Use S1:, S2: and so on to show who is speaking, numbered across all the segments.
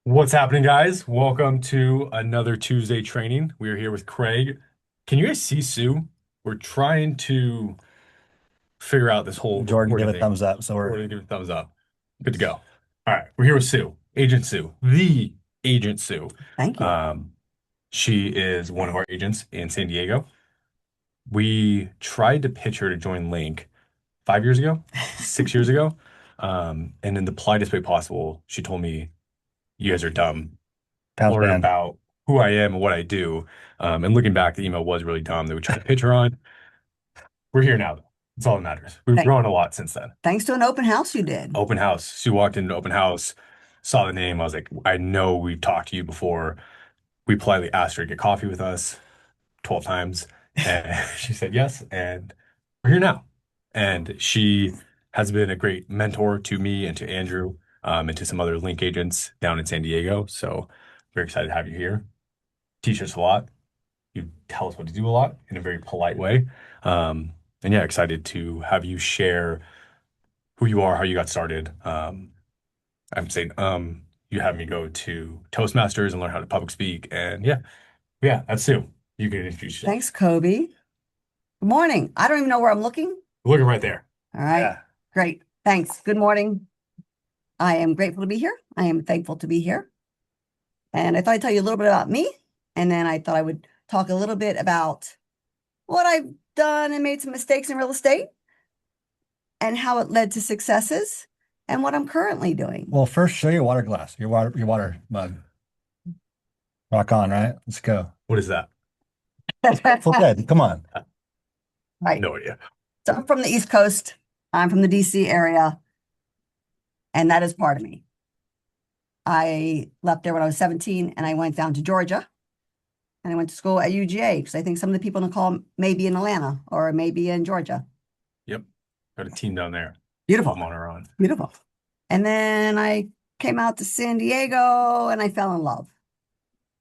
S1: What's happening, guys? Welcome to another Tuesday training. We are here with Craig. Can you guys see Sue? We're trying to figure out this whole
S2: Jordan gave
S1: recording
S2: a
S1: thing.
S2: thumbs up, so we're
S1: Jordan, give it a thumbs up. Good to go. All right, we're here with Sue, Agent Sue, the Agent Sue.
S3: Thank you.
S1: Um, she is one of our agents in San Diego. We tried to pitch her to join Link 5 years ago, 6 years ago. And in the politest way possible, she told me, "You guys are dumb.
S2: pounds
S1: Learn
S2: man.
S1: about who I am and what I do." And looking back, the email was really dumb that we tried to pitch her on. We're here now, though. That's all that matters. We've
S3: Thank,
S1: grown a lot since then.
S3: thanks to an open house you did.
S1: Open house. Sue walked into open house, saw the name. I was like, I know we've talked to you before. We politely asked her to get coffee with us 12 times. And she said yes. And we're here now. And she has been a great mentor to me and to Andrew, and to some other Link agents down in San Diego. So very excited to have you here. Teach us a lot. You tell us what to do a lot in a very polite way. And yeah, excited to have you share who you are, how you got started. I'm saying, you had me go to Toastmasters and learn how to public speak. And yeah, that's Sue. You can introduce yourself.
S3: Thanks, Kobe. Good morning. I don't even know where I'm looking.
S1: Looking right there.
S3: All right.
S2: Yeah.
S3: Great. Thanks. Good morning. I am grateful to be here. I am thankful to be here. And I thought I'd tell you a little bit about me. And then I thought I would talk a little bit about what I've done and made some mistakes in real estate and how it led to successes and what I'm currently doing.
S2: Well, first show your water glass, your water mug. Rock on, right? Let's go.
S1: What is that?
S2: Full dead. Come on.
S3: Right.
S1: No idea.
S3: So I'm from the East Coast. I'm from the DC area. And that is part of me. I left there when I was 17 and I went down to Georgia and I went to school at UGA because I think some of the people in the call may be in Atlanta or maybe in Georgia.
S1: Yep. Got a team down there.
S3: Beautiful.
S1: I'm on our own.
S3: Beautiful. And then I came out to San Diego and I fell in love.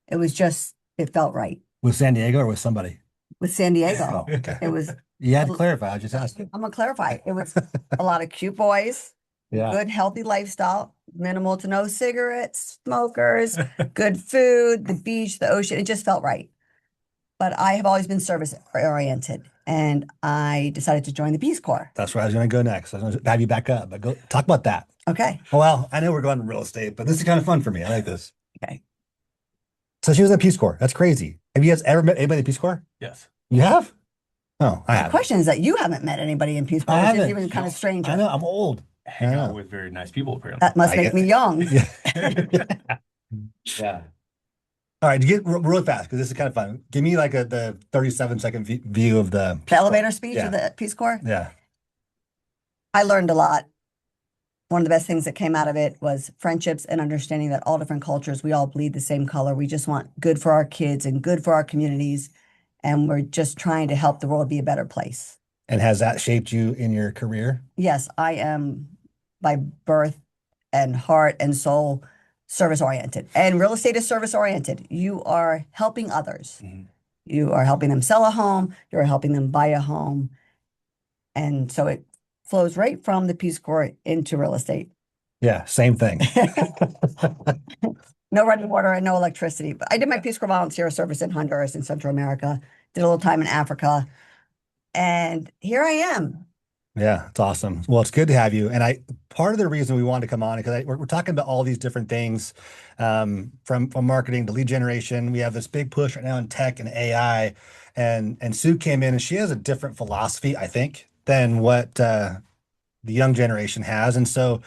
S3: It felt right
S2: With San Diego or with somebody?
S3: with San Diego.
S2: Oh, okay.
S3: It was,
S2: You had to clarify. I just asked you.
S3: I'm gonna clarify. It was a lot of cute boys,
S2: Yeah.
S3: good, healthy lifestyle, minimal to no cigarettes, smokers, good food, the beach, the ocean. It just felt right. But I have always been service oriented and I decided to join the Peace Corps.
S2: That's where I was going to go next. I was going to have you back up, but go talk about that.
S3: Okay.
S2: Well, I know we're going to real estate, but this is kind of fun for me. I like this.
S3: Okay.
S2: So she was in the Peace Corps. That's crazy. Have you guys ever met anybody in the Peace Corps?
S1: Yes.
S2: You have? Oh, I
S3: The
S2: haven't.
S3: question is that you haven't met anybody in Peace Corps,
S2: I
S3: which is
S2: haven't.
S3: even kind of
S1: No.
S3: strange.
S2: I know. I'm old.
S1: Hang
S2: Yeah.
S1: out with very nice people, apparently.
S3: That must
S2: I
S3: make
S2: get
S3: me
S2: it.
S3: young.
S2: Yeah. Yeah. All right, to get really fast because this is kind of fun. Give me like the 37-second view of the
S3: The
S2: Peace Corps.
S3: elevator speech
S2: Yeah.
S3: of the Peace Corps.
S2: Yeah.
S3: I learned a lot. One of the best things that came out of it was friendships and understanding that all different cultures, we all bleed the same color. We just want good for our kids and good for our communities. And we're just trying to help the world be a better place.
S2: And has that shaped you in your career?
S3: Yes, I am by birth and heart and soul service oriented. And real estate is service oriented. You are helping others.
S1: Mhm.
S3: You are helping them sell a home. You're helping them buy a home. And so it flows right from the Peace Corps into real estate.
S2: Yeah, same thing.
S3: No running water and no electricity. But I did my Peace Corps volunteer service in Honduras in Central America, did a little time in Africa, and here I am.
S2: Yeah, it's awesome. Well, it's good to have you. And part of the reason we wanted to come on because we're talking about all these different things, from marketing to lead generation. We have this big push right now in tech and AI, and Sue came in and she has a different philosophy, I think, than what the young generation has. And so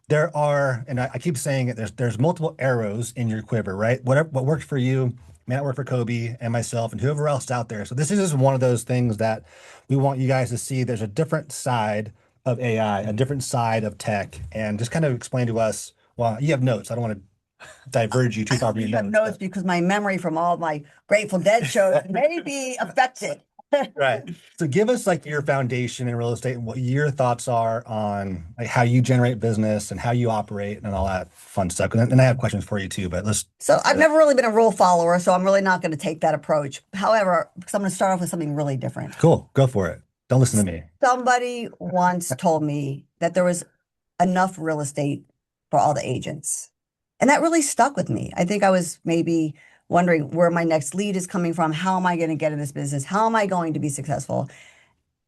S2: there are, and I keep saying it, there's multiple arrows in your quiver, right? What worked for you may not work for Kobe and myself and whoever else out there. So this is just one of those things that we want you guys to see. There's a different side of AI, a different side of tech, and just kind of explain to us. Well, you have notes. I don't want to diverge you too far from
S3: I
S2: your
S3: have
S2: notes.
S3: notes because my memory from all my Grateful Dead shows may be affected.
S2: Right. So give us like your foundation in real estate and what your thoughts are on like how you generate business and how you operate and all that fun stuff. And I have questions for you too, but let's.
S3: So I've never really been a rule follower, so I'm really not going to take that approach. However, because I'm going to start off with something really different.
S2: Cool. Go for it. Don't listen to me.
S3: Somebody once told me that there was enough real estate for all the agents. And that really stuck with me. I think I was maybe wondering where my next lead is coming from. How am I going to get in this business? How am I going to be successful?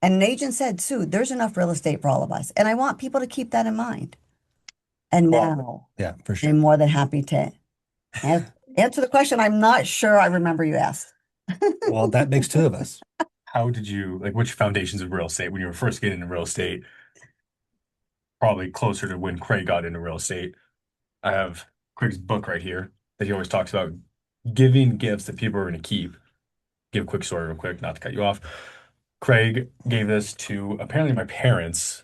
S3: And an agent said, Sue, there's enough real estate for all of us. And I want people to keep that in mind. And
S2: Well,
S3: now
S2: yeah, for sure.
S3: I'm more than happy to answer the question I'm not sure I remember you asked.
S2: Well, that makes two of us.
S1: How did you like which foundations of real estate when you were first getting into real estate? Probably closer to when Craig got into real estate. I have Craig's book right here that he always talks about giving gifts that people are going to keep. Give a quick story real quick, not to cut you off. Craig gave this to apparently my parents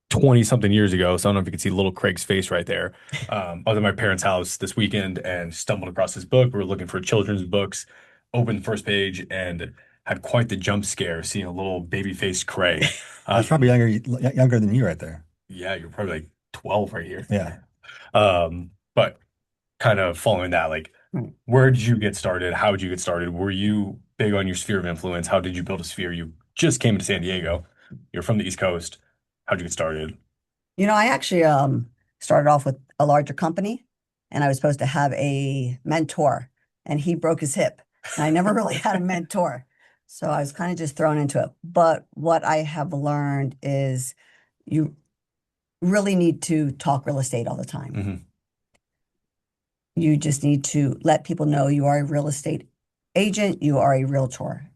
S1: 20 something years ago. So I don't know if you can see little Craig's face right there. I was at my parents' house this weekend and stumbled across this book. We were looking for children's books, opened the first page and had quite the jump scare seeing a little baby-faced Craig.
S2: He's probably younger than you right there.
S1: Yeah, you're probably like 12 right here.
S2: Yeah.
S1: But kind of following that, like,
S3: Right.
S1: where did you get started? How did you get started? Were you big on your sphere of influence? How did you build a sphere? You just came to San Diego. You're from the East Coast. How'd you get started?
S3: I actually started off with a larger company and I was supposed to have a mentor and he broke his hip. And I never really had a mentor. So I was kind of just thrown into it. But what I have learned is you really need to talk real estate all the time.
S1: Hmm.
S3: You just need to let people know you are a real estate agent, you are a realtor,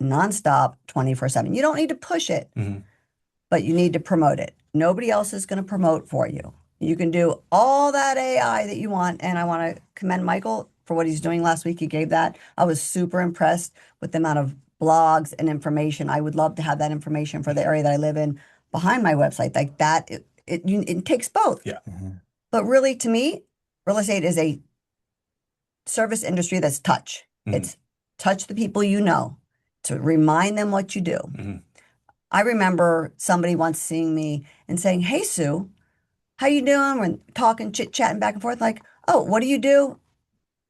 S3: nonstop, 24/7. You don't need to push it,
S1: Hmm.
S3: but you need to promote it. Nobody else is going to promote for you. You can do all that AI that you want. And I want to commend Michael for what he's doing last week. He gave that. I was super impressed with the amount of blogs and information. I would love to have that information for the area that I live in behind my website. Like that, it takes both.
S1: Yeah.
S2: Mhm.
S3: But really, to me, real estate is a service industry that's touch.
S1: Mhm.
S3: It's touch the people you know to remind them what you do.
S1: Hmm.
S3: I remember somebody once seeing me and saying, "Hey, Sue, how you doing?" We're talking, chit-chatting back and forth, like, "Oh, what do you do?"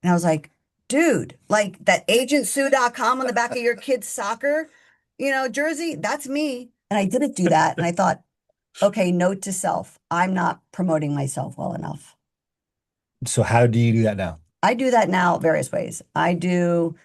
S3: And I was like, dude, like that AgentSue.com on the back of your kid's soccer, jersey, that's me. And I didn't do that. And I thought, okay, note to self, I'm not promoting myself well enough.
S2: So how do you do that now?
S3: I do that now various ways. I do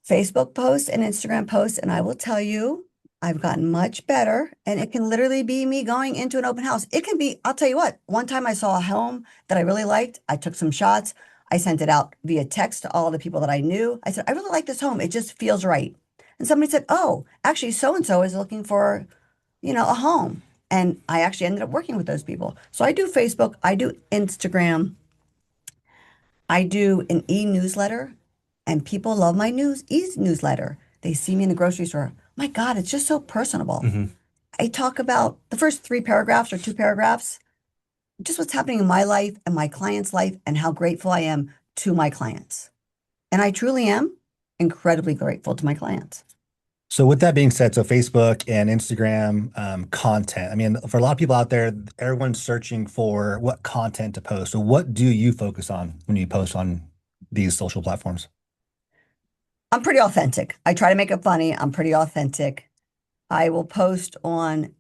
S3: Facebook posts and Instagram posts, and I will tell you, I've gotten much better. And it can literally be me going into an open house. It can be, I'll tell you what, one time I saw a home that I really liked. I took some shots. I sent it out via text to all the people that I knew. I said, I really like this home. It just feels right. And somebody said, oh, actually, so and so is looking for, a home. And I actually ended up working with those people. So I do Facebook, I do Instagram, I do an e-newsletter, and people love my e-newsletter. They see me in the grocery store. My God, it's just so personable.
S1: Hmm.
S3: I talk about the first 3 paragraphs or 2 paragraphs, just what's happening in my life and my client's life and how grateful I am to my clients. And I truly am incredibly grateful to my clients.
S2: So with that being said, so Facebook and Instagram content, I mean, for a lot of people out there, everyone's searching for what content to post. So what do you focus on when you post on these social platforms?
S3: I'm pretty authentic. I try to make it funny. I'm pretty authentic. I will post on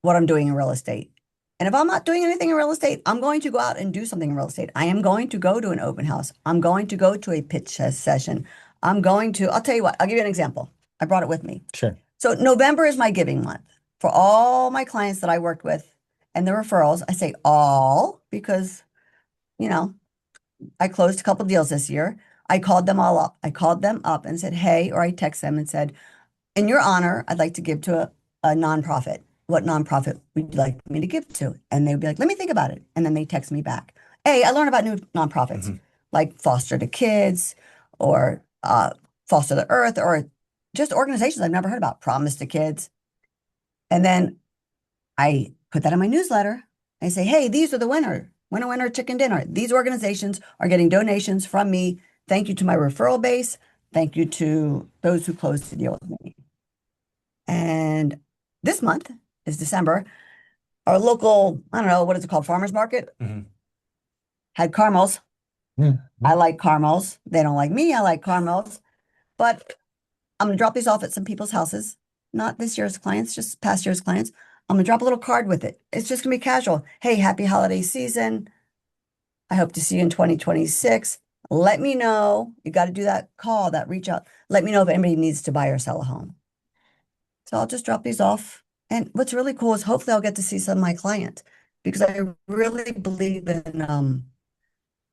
S3: what I'm doing in real estate. And if I'm not doing anything in real estate, I'm going to go out and do something in real estate. I am going to go to an open house. I'm going to go to a pitch session. I'll tell you what, I'll give you an example. I brought it with me.
S2: Sure.
S3: So November is my giving month for all my clients that I worked with and the referrals. I say all because, you know, I closed a couple deals this year. I called them all up. I called them up and said, hey, or I text them and said, in your honor, I'd like to give to a nonprofit. What nonprofit would you like me to give to? And they would be like, let me think about it. And then they text me back. Hey, I learned about new nonprofits
S1: Hmm.
S3: like Foster the Kids or Foster the Earth or just organizations I've never heard about, Promise to Kids. And then I put that in my newsletter. I say, hey, these are the winner, chicken dinner. These organizations are getting donations from me. Thank you to my referral base. Thank you to those who closed the deal with me. And this month is December. Our local, I don't know, what is it called? Farmers market
S1: Hmm.
S3: had caramels.
S2: Mhm.
S3: I like caramels. They don't like me. I like caramels. But I'm going to drop these off at some people's houses, not this year's clients, just past year's clients. I'm going to drop a little card with it. It's just going to be casual. Hey, happy holiday season. I hope to see you in 2026. Let me know. You got to do that call, that reach out. Let me know if anybody needs to buy or sell a home. So I'll just drop these off. And what's really cool is hopefully I'll get to see some of my clients because I really believe in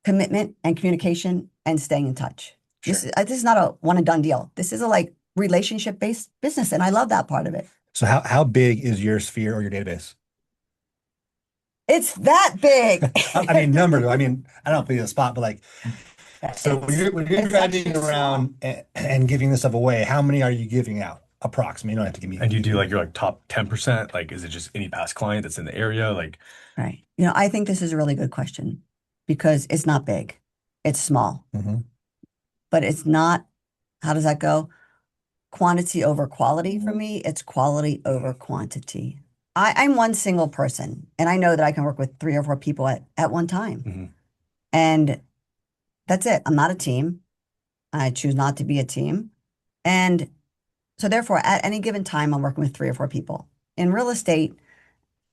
S3: commitment and communication and staying in touch.
S2: Sure.
S3: This is not a one and done deal. This is a like relationship based business, and I love that part of it.
S2: So how big is your sphere or your database?
S3: It's that big.
S2: I mean, numbers. I mean, I don't put you on the spot, but like, so when you're
S3: it's
S2: driving
S3: actually
S2: around and giving this stuff away, how many are you giving out? Approximately. You don't have to give me.
S1: And you do like your like top 10%? Like, is it just any past client that's in the area? Like,
S3: right. You know, I think this is a really good question because it's not big. It's small,
S2: Mhm.
S3: but it's not, how does that go? Quantity over quality for me. It's quality over quantity. I'm one single person and I know that I can work with 3 or 4 people at one time.
S1: mhm.
S3: And that's it. I'm not a team. I choose not to be a team. And so therefore, at any given time, I'm working with 3 or 4 people. In real estate,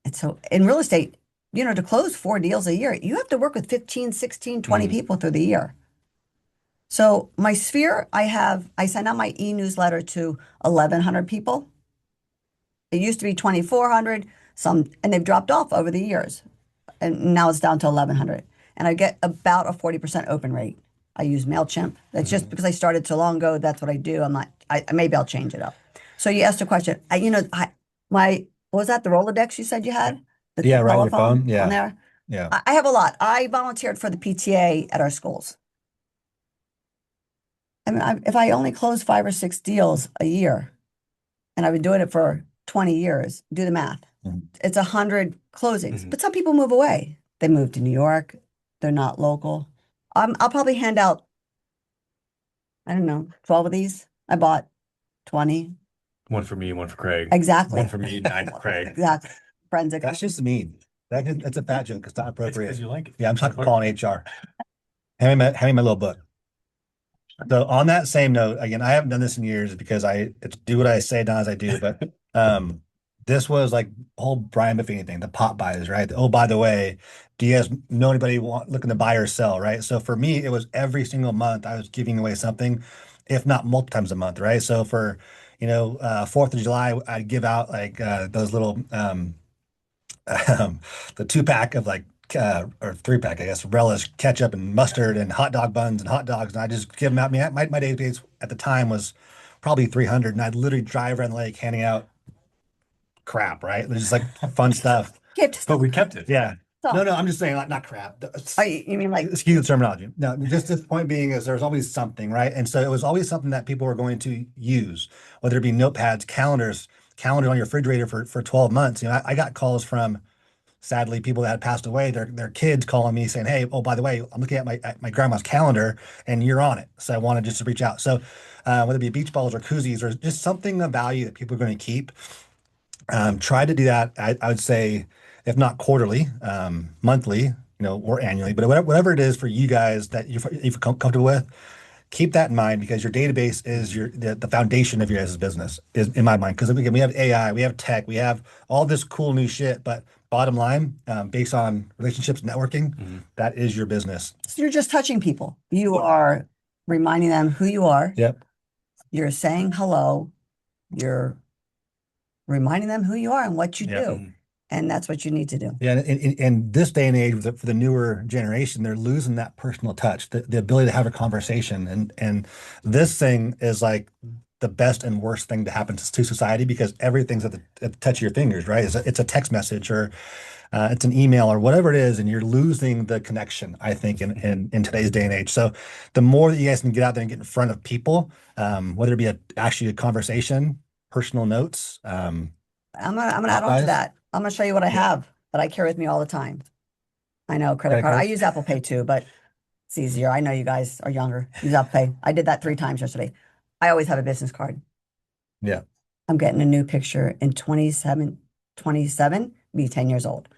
S3: you know, to close 4 deals a year, you have to work with 15, 16, 20
S1: Mhm.
S3: people through the year. So my sphere, I send out my e-newsletter to 1,100 people. It used to be 2,400, and they've dropped off over the years. And now it's down to 1,100. And I get about a 40% open rate. I use MailChimp. That's just because I started so long ago. That's what I do. I'm not, maybe I'll change it up. So you asked a question. What was that? The Rolodex you said you had? The
S2: Yeah, right. Your
S3: telephone
S2: phone.
S3: on
S2: Yeah.
S3: there?
S2: Yeah.
S3: I have a lot. I volunteered for the PTA at our schools. I mean, if I only close 5 or 6 deals a year, and I've been doing it for 20 years, do the math.
S2: Mhm.
S3: It's 100 closings.
S1: Mhm.
S3: But some people move away. They move to New York. They're not local. I'll probably hand out, I don't know, 12 of these. I bought 20.
S1: One for me, one for Craig.
S3: Exactly.
S1: One for me, 9 for Craig.
S3: Exactly. Forensic.
S2: That's just mean. That's a bad joke. It's not
S1: It's
S2: appropriate.
S1: because you like it.
S2: Yeah, I'm talking calling HR. Hand me my little book. So on that same note, again, I haven't done this in years because it's do what I say, done as I do. But this was like whole Brian Buffini thing, the pop buys, right? Oh, by the way, do you guys know anybody looking to buy or sell, right? So for me, it was every single month I was giving away something, if not multiple times a month, right? So for 4th of July, I'd give out like those little um, the 2-pack of like or 3-pack, I guess, relish, ketchup and mustard and hot dog buns and hot dogs, and I just give them out. I mean, my database at the time was probably 300, and I'd literally drive around the lake handing out crap, right? It was just like fun stuff.
S3: Kept
S1: But we kept it.
S2: Yeah.
S3: stuff.
S2: No, I'm just saying, like, not crap.
S3: Oh, you mean like,
S2: Excuse the terminology. No, just the point being is there's always something, right? And so it was always something that people were going to use, whether it be notepads, calendars on your refrigerator for 12 months. I got calls from, sadly, people that had passed away, their kids calling me saying, "Hey, oh, by the way, I'm looking at my grandma's calendar and you're on it. So I wanted just to reach out." So whether it be beach balls or koozies or just something of value that people are going to keep, try to do that. I would say, if not quarterly, monthly, or annually, but whatever it is for you guys that you're comfortable with, keep that in mind because your database is the foundation of your guys' business, is in my mind. Because again, we have AI, we have tech, we have all this cool new shit, but bottom line, based on relationships, networking,
S1: Mhm.
S2: that is your business.
S3: so you're just touching people. You are reminding them who you are.
S2: Yep.
S3: You're saying hello. You're reminding them who you are and what you
S2: Yeah.
S3: do.
S1: Mhm.
S3: And that's what you need to do.
S2: Yeah, in this day and age, for the newer generation, they're losing that personal touch, the ability to have a conversation, and this thing is like the best and worst thing to happen to society because everything's at the touch of your fingers, right? It's a text message or it's an email or whatever it is, and you're losing the connection, I think, in today's day and age. So the more that you guys can get out there and get in front of people, whether it be actually a conversation, personal notes,
S3: I'm gonna add on to
S2: Popeyes.
S3: that. I'm gonna show you what I have that I carry with me all the time. I know credit
S2: Credit
S3: card. I
S2: cards?
S3: use Apple Pay too, but it's easier. I know you guys are younger. Use Apple Pay. I did that 3 times yesterday. I always have a business card.
S2: Yeah.
S3: I'm getting a new picture in 27, be 10 years old.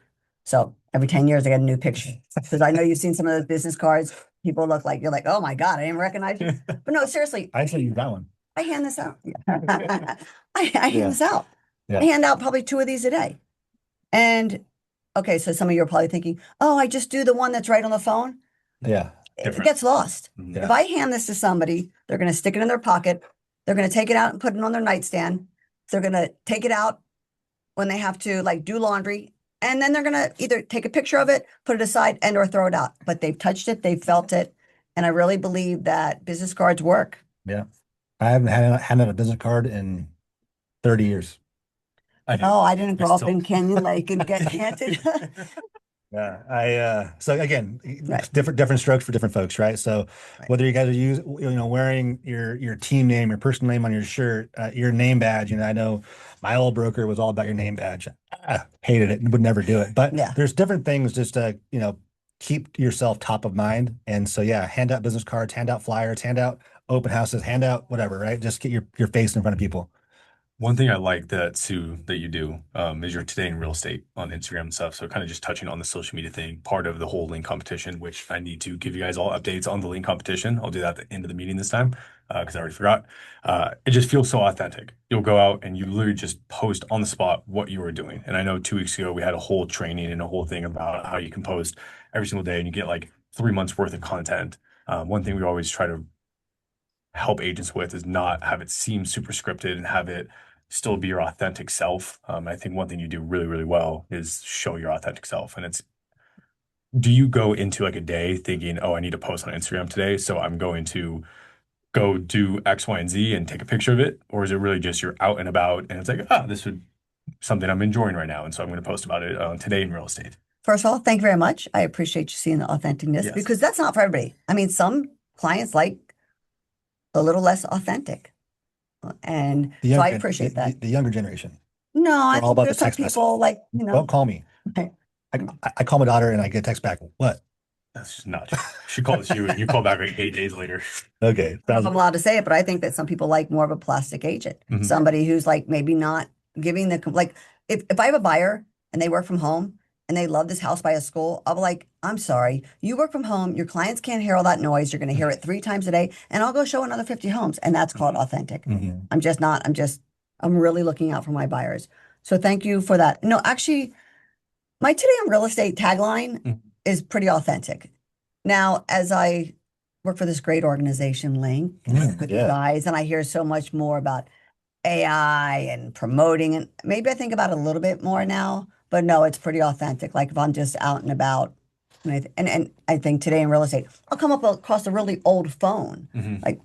S3: So every 10 years I get a new picture. Because I know you've seen some of those business cards. People look like you're like, oh my God, I didn't recognize you. But no, seriously,
S2: I actually use that one.
S3: I hand this out. I hand
S2: Yeah.
S3: this out.
S2: Yeah.
S3: I hand out probably 2 of these a day. And okay, so some of you are probably thinking, oh, I just do the one that's right on the phone.
S2: Yeah.
S3: It
S1: Different.
S3: gets lost.
S1: Mhm.
S3: If I hand this to somebody, they're going to stick it in their pocket. They're going to take it out and put it on their nightstand. They're going to take it out when they have to like do laundry. And then they're going to either take a picture of it, put it aside, and or throw it out. But they've touched it, they've felt it. And I really believe that business cards work.
S2: Yeah. I haven't handed a business card in 30 years.
S1: I do.
S3: Oh, I didn't
S1: I
S3: grow up
S1: still-
S3: in Canyon Lake and get handed.
S2: Yeah, so again,
S3: Right.
S2: different strokes for different folks, right? So
S3: Right.
S2: whether you guys are wearing your team name, your personal name on your shirt, your name badge, I know my old broker was all about your name badge. I hated it and would never do it. But
S3: Yeah.
S2: there's different things just to, keep yourself top of mind. And so yeah, hand out business cards, hand out flyers, hand out open houses, hand out whatever, right? Just get your face in front of people.
S1: One thing I like that Sue that you do is your today in real estate on Instagram and stuff. So kind of just touching on the social media thing, part of the whole link competition, which I need to give you guys all updates on the link competition. I'll do that at the end of the meeting this time because I already forgot. It just feels so authentic. You'll go out and you literally just post on the spot what you were doing. And I know 2 weeks ago we had a whole training and a whole thing about how you can post every single day and you get like 3 months worth of content. One thing we always try to help agents with is not have it seem super scripted and have it still be your authentic self. I think one thing you do really, really well is show your authentic self. And do you go into like a day thinking, oh, I need to post on Instagram today, so I'm going to go do X, Y, and Z and take a picture of it? Or is it really just you're out and about and it's like, this would something I'm enjoying right now, and so I'm going to post about it today in real estate?
S3: First of all, thank you very much. I appreciate you seeing the authenticness
S1: Yes.
S3: because that's not for everybody. I mean, some clients like a little less authentic. And so I appreciate that.
S2: The younger generation.
S3: No, I
S2: They're all
S3: think
S2: about the
S3: there's some
S2: text message.
S3: people like,
S2: Don't call me.
S3: Okay.
S2: I call my daughter and I get a text back. What?
S1: That's just not true. She calls you and you call back like 8 days later.
S2: Okay.
S3: I don't know if I'm allowed to say it, but I think that some people like more of a plastic agent,
S1: Mhm.
S3: somebody who's like maybe not giving like if I have a buyer and they work from home and they love this house by a school, I'll be like, I'm sorry, you work from home, your clients can't hear all that noise, you're going to hear it 3 times a day, and I'll go show another 50 homes, and that's called authentic.
S2: Mhm.
S3: I'm really looking out for my buyers. So thank you for that. No, actually, my Today in Real Estate tagline
S1: Mhm.
S3: is pretty authentic. Now, as I work for this great organization, Link, with you
S2: Yeah.
S3: guys, and I hear so much more about AI and promoting, and maybe I think about it a little bit more now, but no, it's pretty authentic. Like if I'm just out and about, and I think Today in Real Estate, I'll come up across a really old phone,
S1: Mhm.
S3: like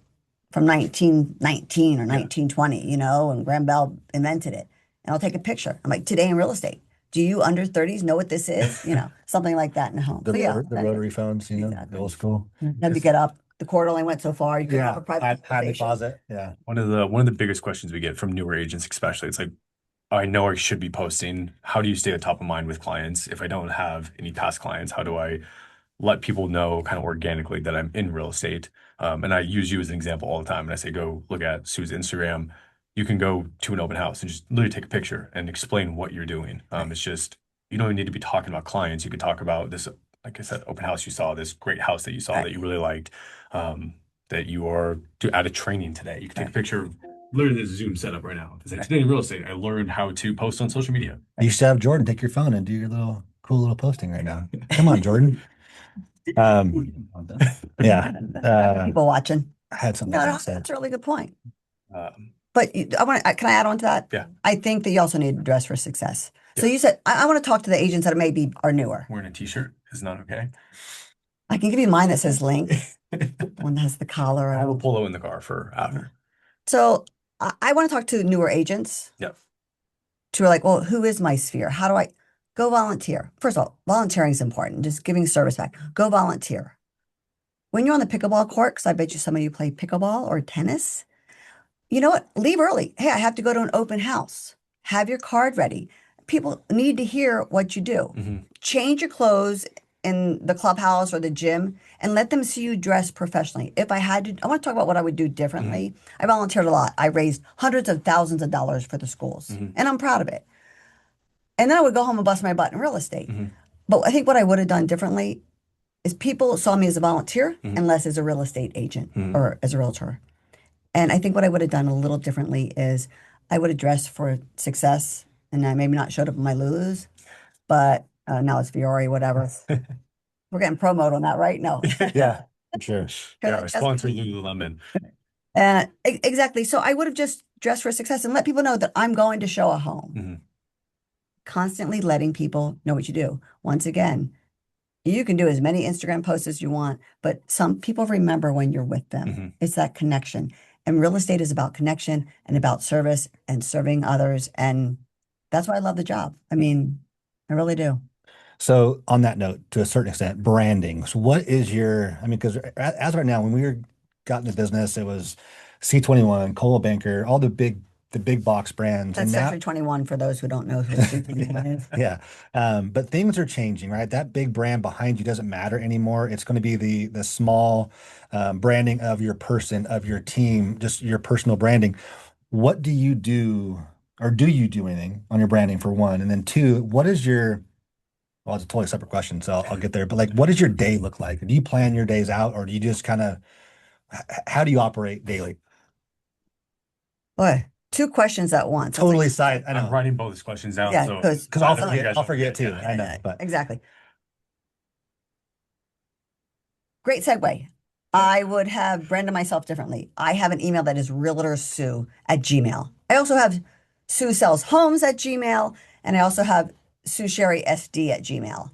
S3: from 1919 or
S1: Yeah.
S3: 1920, and Graham Bell invented it. And I'll take a picture. I'm like, Today in Real Estate. Do you under 30s know what this is? Something like that in a home.
S2: The
S3: So yeah,
S2: rotary phones, the
S3: Exactly.
S2: old school.
S3: Had to get up. The cord only went so far. You couldn't have a private
S2: Hide the
S3: conversation.
S2: closet. Yeah.
S1: One of the biggest questions we get from newer agents, especially, it's like, I know I should be posting. How do you stay at top of mind with clients? If I don't have any past clients, how do I let people know kind of organically that I'm in real estate? And I use you as an example all the time. And I say, go look at Sue's Instagram. You can go to an open house and just literally take a picture and explain what you're doing. It's just, you don't need to be talking about clients. You could talk about this, like I said, open house you saw, this great house that you saw
S3: Right.
S1: that you really liked, that you are at a training today. You can take a picture of literally this Zoom setup right now. It's like, today in real estate, I learned how to post on social media.
S2: You should have Jordan take your phone and do your cool little posting right now. Come on, Jordan. Yeah.
S3: People watching.
S2: I had something
S3: No,
S2: to
S3: no,
S2: say.
S3: that's a really good point.
S1: Um,
S3: But can I add on to that?
S1: Yeah.
S3: I think that you also need to dress for success. So
S1: Yeah.
S3: you said, I want to talk to the agents that maybe are newer.
S1: Wearing a t-shirt is not okay.
S3: I can give you mine that says Link, one that has the collar.
S1: I have a polo in the car for after.
S3: So I want to talk to newer agents
S1: Yep.
S3: who are like, well, who is my sphere? How do I go volunteer? First of all, volunteering is important, just giving service back. Go volunteer. When you're on the pickleball court, because I bet you some of you play pickleball or tennis, you know what? Leave early. Hey, I have to go to an open house. Have your card ready. People need to hear what you do.
S1: Mhm.
S3: Change your clothes in the clubhouse or the gym and let them see you dress professionally. If I had to, I want to talk about what I would do differently. I volunteered a lot. I raised hundreds of thousands of dollars for the schools, and I'm proud of it. And then I would go home and bust my butt in real estate. But I think what I would have done differently is people saw me as a volunteer and less as a real estate agent or as a realtor. And I think what I would have done a little differently is I would have dressed for success and I maybe not showed up in my Lulus, but Now it's Fiore, whatever. We're getting promote on that, right? No.
S2: Yeah, for sure.
S1: Yeah,
S3: That's
S1: sponsoring
S3: me.
S1: Lululemon.
S3: Exactly. So I would have just dressed for success and let people know that I'm going to show a home.
S1: Hmm.
S3: Constantly letting people know what you do. Once again, you can do as many Instagram posts as you want, but some people remember when you're with them.
S1: Hmm.
S3: It's that connection. And real estate is about connection and about service and serving others. And that's why I love the job. I mean, I really do.
S2: So on that note, to a certain extent, branding. So what is your, I mean, because as right now, when we were got into business, it was C21, Coldwell Banker, all the big box brands. And
S3: That's
S2: now,
S3: Section 21 for those who don't know who Section 21 is.
S2: yeah. But things are changing, right? That big brand behind you doesn't matter anymore. It's going to be the small branding of your person, of your team, just your personal branding. What do you do, or do you do anything on your branding for one? And then two, what is your, well, it's a totally separate question, so I'll get there. But like, what does your day look like? Do you plan your days out, or do you just kind of, how do you operate daily?
S3: Boy, two questions at once. That's
S2: Totally
S3: like,
S2: side, I
S1: I'm
S2: know,
S1: writing both these questions down,
S3: yeah,
S1: so
S2: because
S1: I don't know if you guys
S2: I'll
S1: don't
S2: forget too.
S1: yeah.
S2: I know, but
S3: exactly. Great segue. I would have branded myself differently. I have an email that is realtorsue@gmail. I also have Sue Sells Homes at Gmail, and I also have Sue Sherry SD@gmail.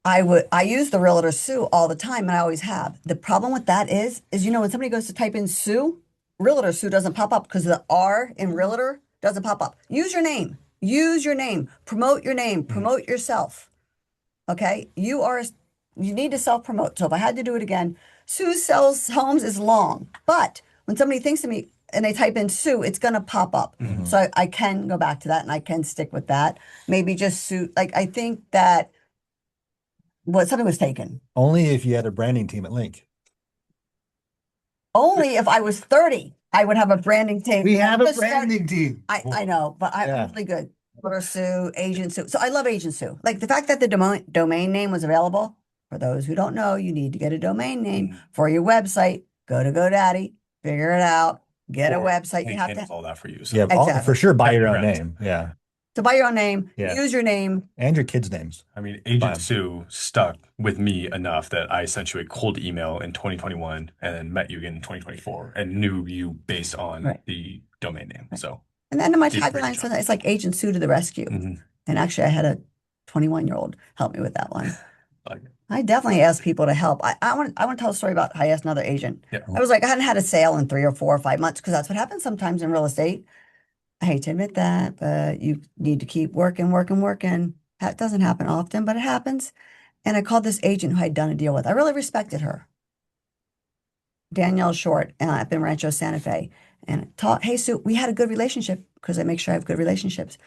S3: I use the realtor Sue all the time, and I always have. The problem with that is when somebody goes to type in Sue, realtor Sue doesn't pop up because the R in realtor doesn't pop up. Use your name. Use your name. Promote your name.
S1: Mhm.
S3: Promote yourself. Okay, you need to self promote. So if I had to do it again, Sue Sells Homes is long, but when somebody thinks of me and they type in Sue, it's going to pop up.
S1: Mhm.
S3: So I can go back to that and I can stick with that. Maybe just Sue. Like I think that something was taken.
S2: only if you had a branding team at Link.
S3: Only if I was 30, I would have a branding team.
S2: We have a
S3: Just start-
S2: branding team.
S3: I know, but I'm
S2: Yeah.
S3: really good. Realtor Sue, Agent Sue. So I love Agent Sue. Like the fact that the domain name was available. For those who don't know, you need to get a domain name
S1: Mhm.
S3: for your website. Go to GoDaddy, figure it out, get a
S1: Or
S3: website. You
S1: Link
S3: have
S1: handles
S3: to
S1: all that for you. So
S2: Yeah, for
S3: exactly
S2: sure, buy
S1: yeah,
S2: your own
S1: congrats.
S2: name. Yeah,
S3: to buy your own name,
S2: yeah,
S3: use your name.
S2: and your kids' names.
S1: I mean,
S2: Buy
S1: Agent
S2: 'em.
S1: Sue stuck with me enough that I sent you a cold email in 2021 and then met you again in 2024 and knew you based on
S3: Right.
S1: the domain name.
S3: Right.
S1: So
S3: And then my
S1: did a pretty
S3: tagline
S1: good
S3: for
S1: job.
S3: that is like Agent Sue to the rescue.
S1: Mhm.
S3: And actually, I had a 21-year-old help me with that one.
S1: Like,
S3: I definitely ask people to help. I want to tell a story about how I asked another agent.
S1: yeah.
S3: I was like, I hadn't had a sale in 3 or 4 or 5 months because that's what happens sometimes in real estate. I hate to admit that, but you need to keep working, working, working. That doesn't happen often, but it happens. And I called this agent who I'd done a deal with. I really respected her, Danielle Short, up in Rancho Santa Fe. And taught, hey, Sue, we had a good relationship because I make sure I have good relationships.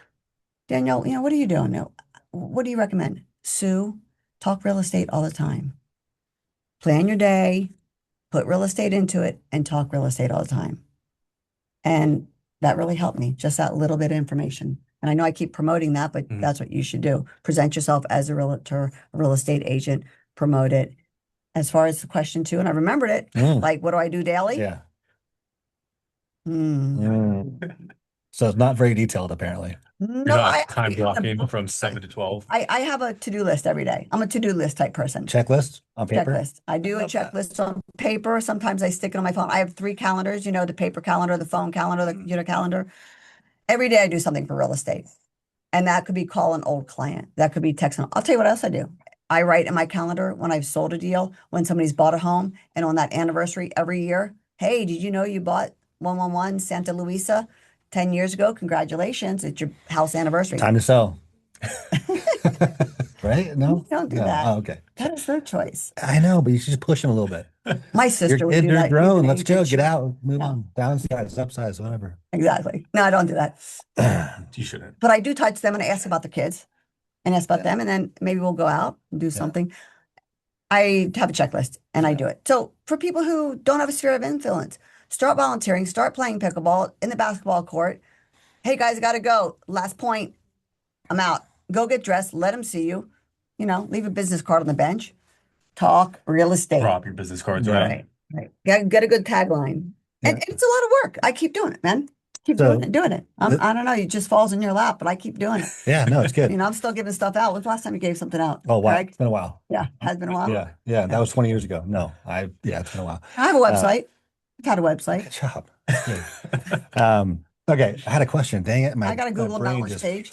S3: Danielle, what are you doing now? What do you recommend? Sue, talk real estate all the time. Plan your day, put real estate into it, and talk real estate all the time. And that really helped me, just that little bit of information. And I know I keep promoting that, but
S1: Mhm.
S3: that's what you should do. Present yourself as a realtor, a real estate agent, promote it. As far as the question two, and I remembered it, like, what do I do daily?
S2: Yeah.
S3: Hmm.
S2: So it's not very detailed, apparently.
S1: You're
S3: No,
S1: not time blocking from 7 to 12.
S3: I have a to-do list every day. I'm a to-do list type person.
S2: Checklist on paper.
S3: Checklist. I do a
S2: Love that.
S3: checklist on paper. Sometimes I stick it on my phone. I have 3 calendars, the paper calendar, the phone calendar, the computer calendar. Every day I do something for real estate. And that could be call an old client. That could be texting. I'll tell you what else I do. I write in my calendar when I've sold a deal, when somebody's bought a home, and on that anniversary every year, hey, did you know you bought 111 Santa Luisa 10 years ago? Congratulations. It's your house anniversary.
S2: Time to sell. Right? No?
S3: Don't do
S2: No.
S3: that.
S2: Oh, okay.
S3: That is their choice.
S2: I know, but you should just push them a little bit.
S3: My
S2: Your
S3: sister would
S2: kids
S3: do
S2: are
S3: that. She's
S2: grown.
S3: an
S2: Let's go.
S3: agent.
S2: Get out. Move
S3: No.
S2: on. Downsize, upsize, whatever.
S3: Exactly. No, I don't do that.
S1: You shouldn't.
S3: But I do touch them and I ask about the kids and ask about
S2: Yeah.
S3: them. And then maybe we'll go out and do
S2: Yeah.
S3: something. I have a checklist and I do it. So for people who don't have a sphere of influence, start volunteering, start playing pickleball in the basketball court. Hey guys, I got to go. Last point. I'm out. Go get dressed. Let them see you. Leave a business card on the bench. Talk real estate.
S1: Drop your business cards
S2: Yeah.
S1: around.
S3: Right. Right. Get a good tagline.
S2: Yeah.
S3: And it's a lot of work. I keep doing it, man. Keep
S2: So
S3: doing it. I don't know, it just falls in your lap, but I keep doing it.
S2: yeah, no, it's good.
S3: I'm still giving stuff out. When's the last time you gave something out,
S2: Oh wow,
S3: Craig?
S2: it's been a while.
S3: Yeah, has been a while.
S2: Yeah, yeah, that was 20 years ago. No, yeah, it's been a while.
S3: I have a website. I've had a
S2: Good
S3: website.
S2: job. Good. Okay, I had a question. Dang it,
S3: I got a
S2: my
S3: Google
S2: brain
S3: knowledge
S2: just.
S3: page.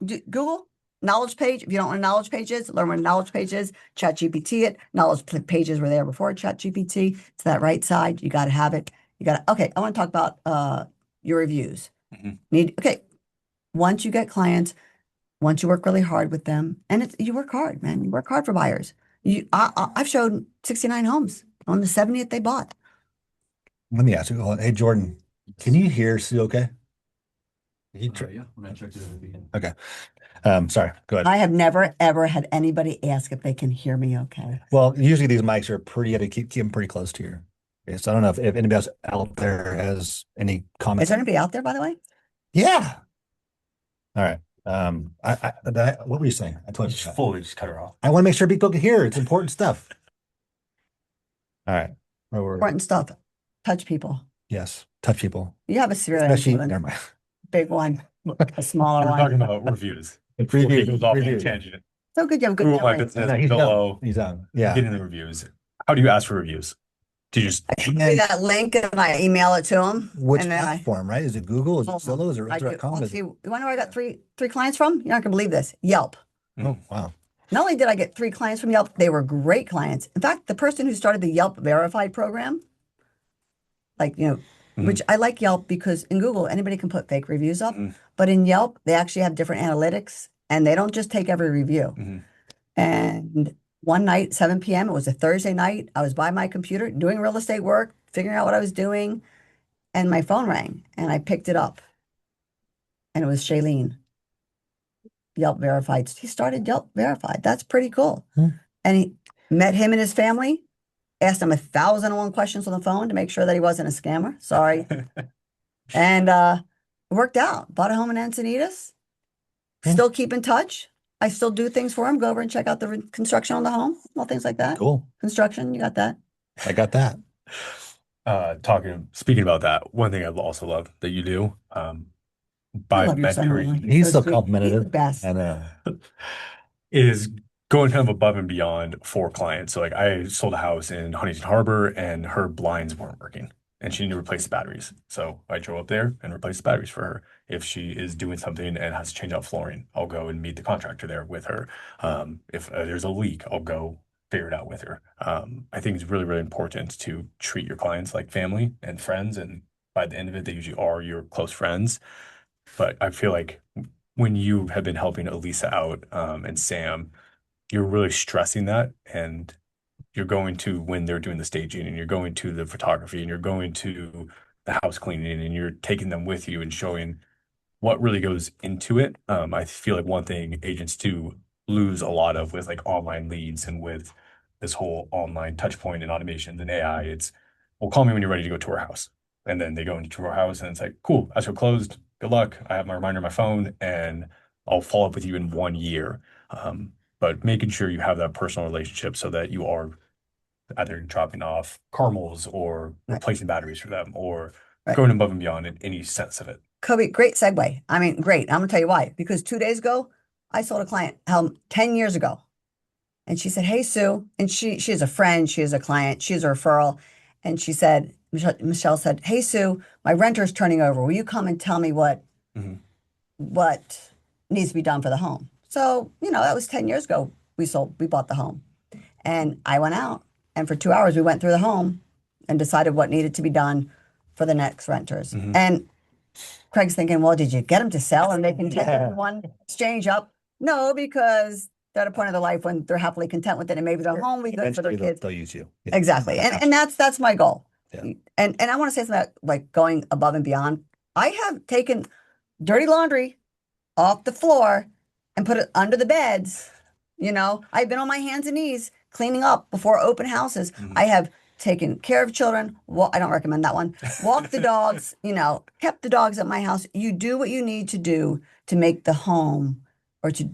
S3: Google knowledge page. If you don't know what a knowledge page is, learn what a knowledge page is. ChatGPT it. Pages were there before ChatGPT. It's that right side. You got to have it. Okay, I want to talk about your reviews. Okay, once you get clients, once you work really hard with them, and you work hard, man. You work hard for buyers. I've showed 69 homes on the 70th they bought.
S2: Let me ask you. Hey, Jordan, can you hear Sue? Okay.
S1: Yeah, I'm gonna check it again.
S2: Okay. Sorry. Go ahead.
S3: I have never ever had anybody ask if they can hear me okay.
S2: Well, usually these mics are pretty. You got to keep them pretty close to your. Okay, so I don't know if anybody else out there has any comments.
S3: Is there anybody out there, by the way?
S2: Yeah. All right. What were you saying? I told you.
S1: Just fully just cut her off.
S2: I want to make sure people can hear. It's important stuff. All right. Where were we?
S3: Important stuff. Touch people.
S2: Yes. Touch people.
S3: You have a serious
S2: Especially,
S3: one.
S2: never mind.
S3: Big one, a smaller
S1: We're
S3: one.
S1: talking about reviews. Before he goes off on a tangent.
S3: So good, you have a good
S1: Google my
S3: memory.
S1: business
S2: No, he's
S1: below.
S2: on. He's on. Yeah.
S1: Get in the reviews. How do you ask for reviews? Do you just
S3: I give you that link and I email it to them.
S2: Which
S3: and then
S2: platform, right? Is it Google? Is it
S3: Hold on.
S2: Zillow? Is it Realtor.com?
S3: Let's see. You want to know where I got three clients from? You're not gonna believe this. Yelp.
S2: Oh, wow.
S3: Not only did I get 3 clients from Yelp, they were great clients. In fact, the person who started the Yelp Verified program, which I like Yelp because in Google, anybody can put fake reviews up. But in Yelp, they actually have different analytics and they don't just take every review. And one night, 7 p.m., it was a Thursday night. I was by my computer doing real estate work, figuring out what I was doing. And my phone rang and I picked it up. And it was Shailene, Yelp Verified. He started Yelp Verified. That's pretty cool. And he met him and his family, asked him 1,001 questions on the phone to make sure that he wasn't a scammer. Sorry. And it worked out. Bought a home in Encinitas. Still keep in touch. I still do things for him. Go over and check out the construction on the home, all things like that.
S2: Cool.
S3: Construction, you got that.
S2: I got that.
S1: Speaking about that, one thing I also love that you do,
S3: I
S1: by
S3: love your son,
S1: mentoring,
S3: Riley.
S2: He's so
S3: sweet. He's the
S2: complimentary.
S3: best.
S2: I know.
S1: is going kind of above and beyond for clients. So like I sold a house in Huntington Harbor and her blinds weren't working and she needed to replace the batteries. So I drove up there and replaced the batteries for her. If she is doing something and has to change out flooring, I'll go and meet the contractor there with her. If there's a leak, I'll go figure it out with her. I think it's really, really important to treat your clients like family and friends. And by the end of it, they usually are your close friends. But I feel like when you have been helping Elisa out and Sam, you're really stressing that and you're going to when they're doing the staging and you're going to the photography and you're going to the house cleaning and you're taking them with you and showing what really goes into it. I feel like one thing agents do lose a lot of with like online leads and with this whole online touch point and automation and AI, it's, well, call me when you're ready to go to our house. And then they go into our house and it's like, cool, escrow closed. Good luck. I have my reminder on my phone and I'll follow up with you in 1 year. But making sure you have that personal relationship so that you are either dropping off caramels or replacing batteries for them or going above and beyond in any sense of it.
S3: Kobe, great segue. I mean, great. I'm gonna tell you why. Because 2 days ago, I sold a client 10 years ago. And she said, "Hey, Sue." And she is a friend, she is a client, she's a referral. And she said, Michelle said, "Hey, Sue, my renter's turning over. Will you come and tell me what needs to be done for the home?" So, that was 10 years ago. We bought the home. And I went out and for 2 hours we went through the home and decided what needed to be done for the next renters. And Craig's thinking, well, did you get them to sell and they can take one exchange up? No, because they're at a point of their life when they're happily content with it and maybe their home will be good for their kids.
S2: They'll use you. Yeah.
S3: Exactly. And that's my goal.
S2: Yeah.
S3: And I want to say something about like going above and beyond. I have taken dirty laundry off the floor and put it under the beds. I've been on my hands and knees cleaning up before open houses. I have taken care of children. Well, I don't recommend that one. Walk the dogs, kept the dogs at my house. You do what you need to do to make the home or to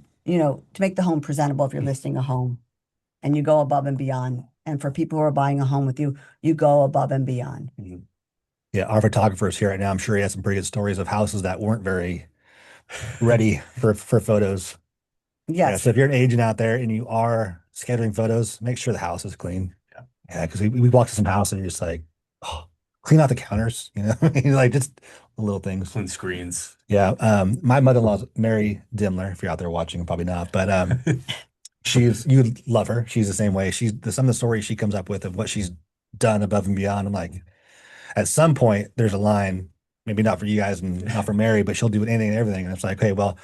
S3: make the home presentable if you're listing a home, and you go above and beyond. And for people who are buying a home with you, you go above and beyond.
S2: Yeah, our photographer is here right now. I'm sure he has some pretty good stories of houses that weren't very ready for photos. Yeah,
S3: Yes.
S2: so if you're an agent out there and you are scheduling photos, make sure the house is clean. Yeah, because we walked to some house and you're just like, oh, clean out the counters, like just the little things.
S1: Clean screens.
S2: Yeah, my mother-in-law's Mary Dimler. If you're out there watching, probably not, but you'd love her. She's the same way. Some of the stories she comes up with of what she's done above and beyond. I'm like, at some point, there's a line, maybe not for you guys and not for Mary, but she'll do anything and everything. And it's like, okay, well,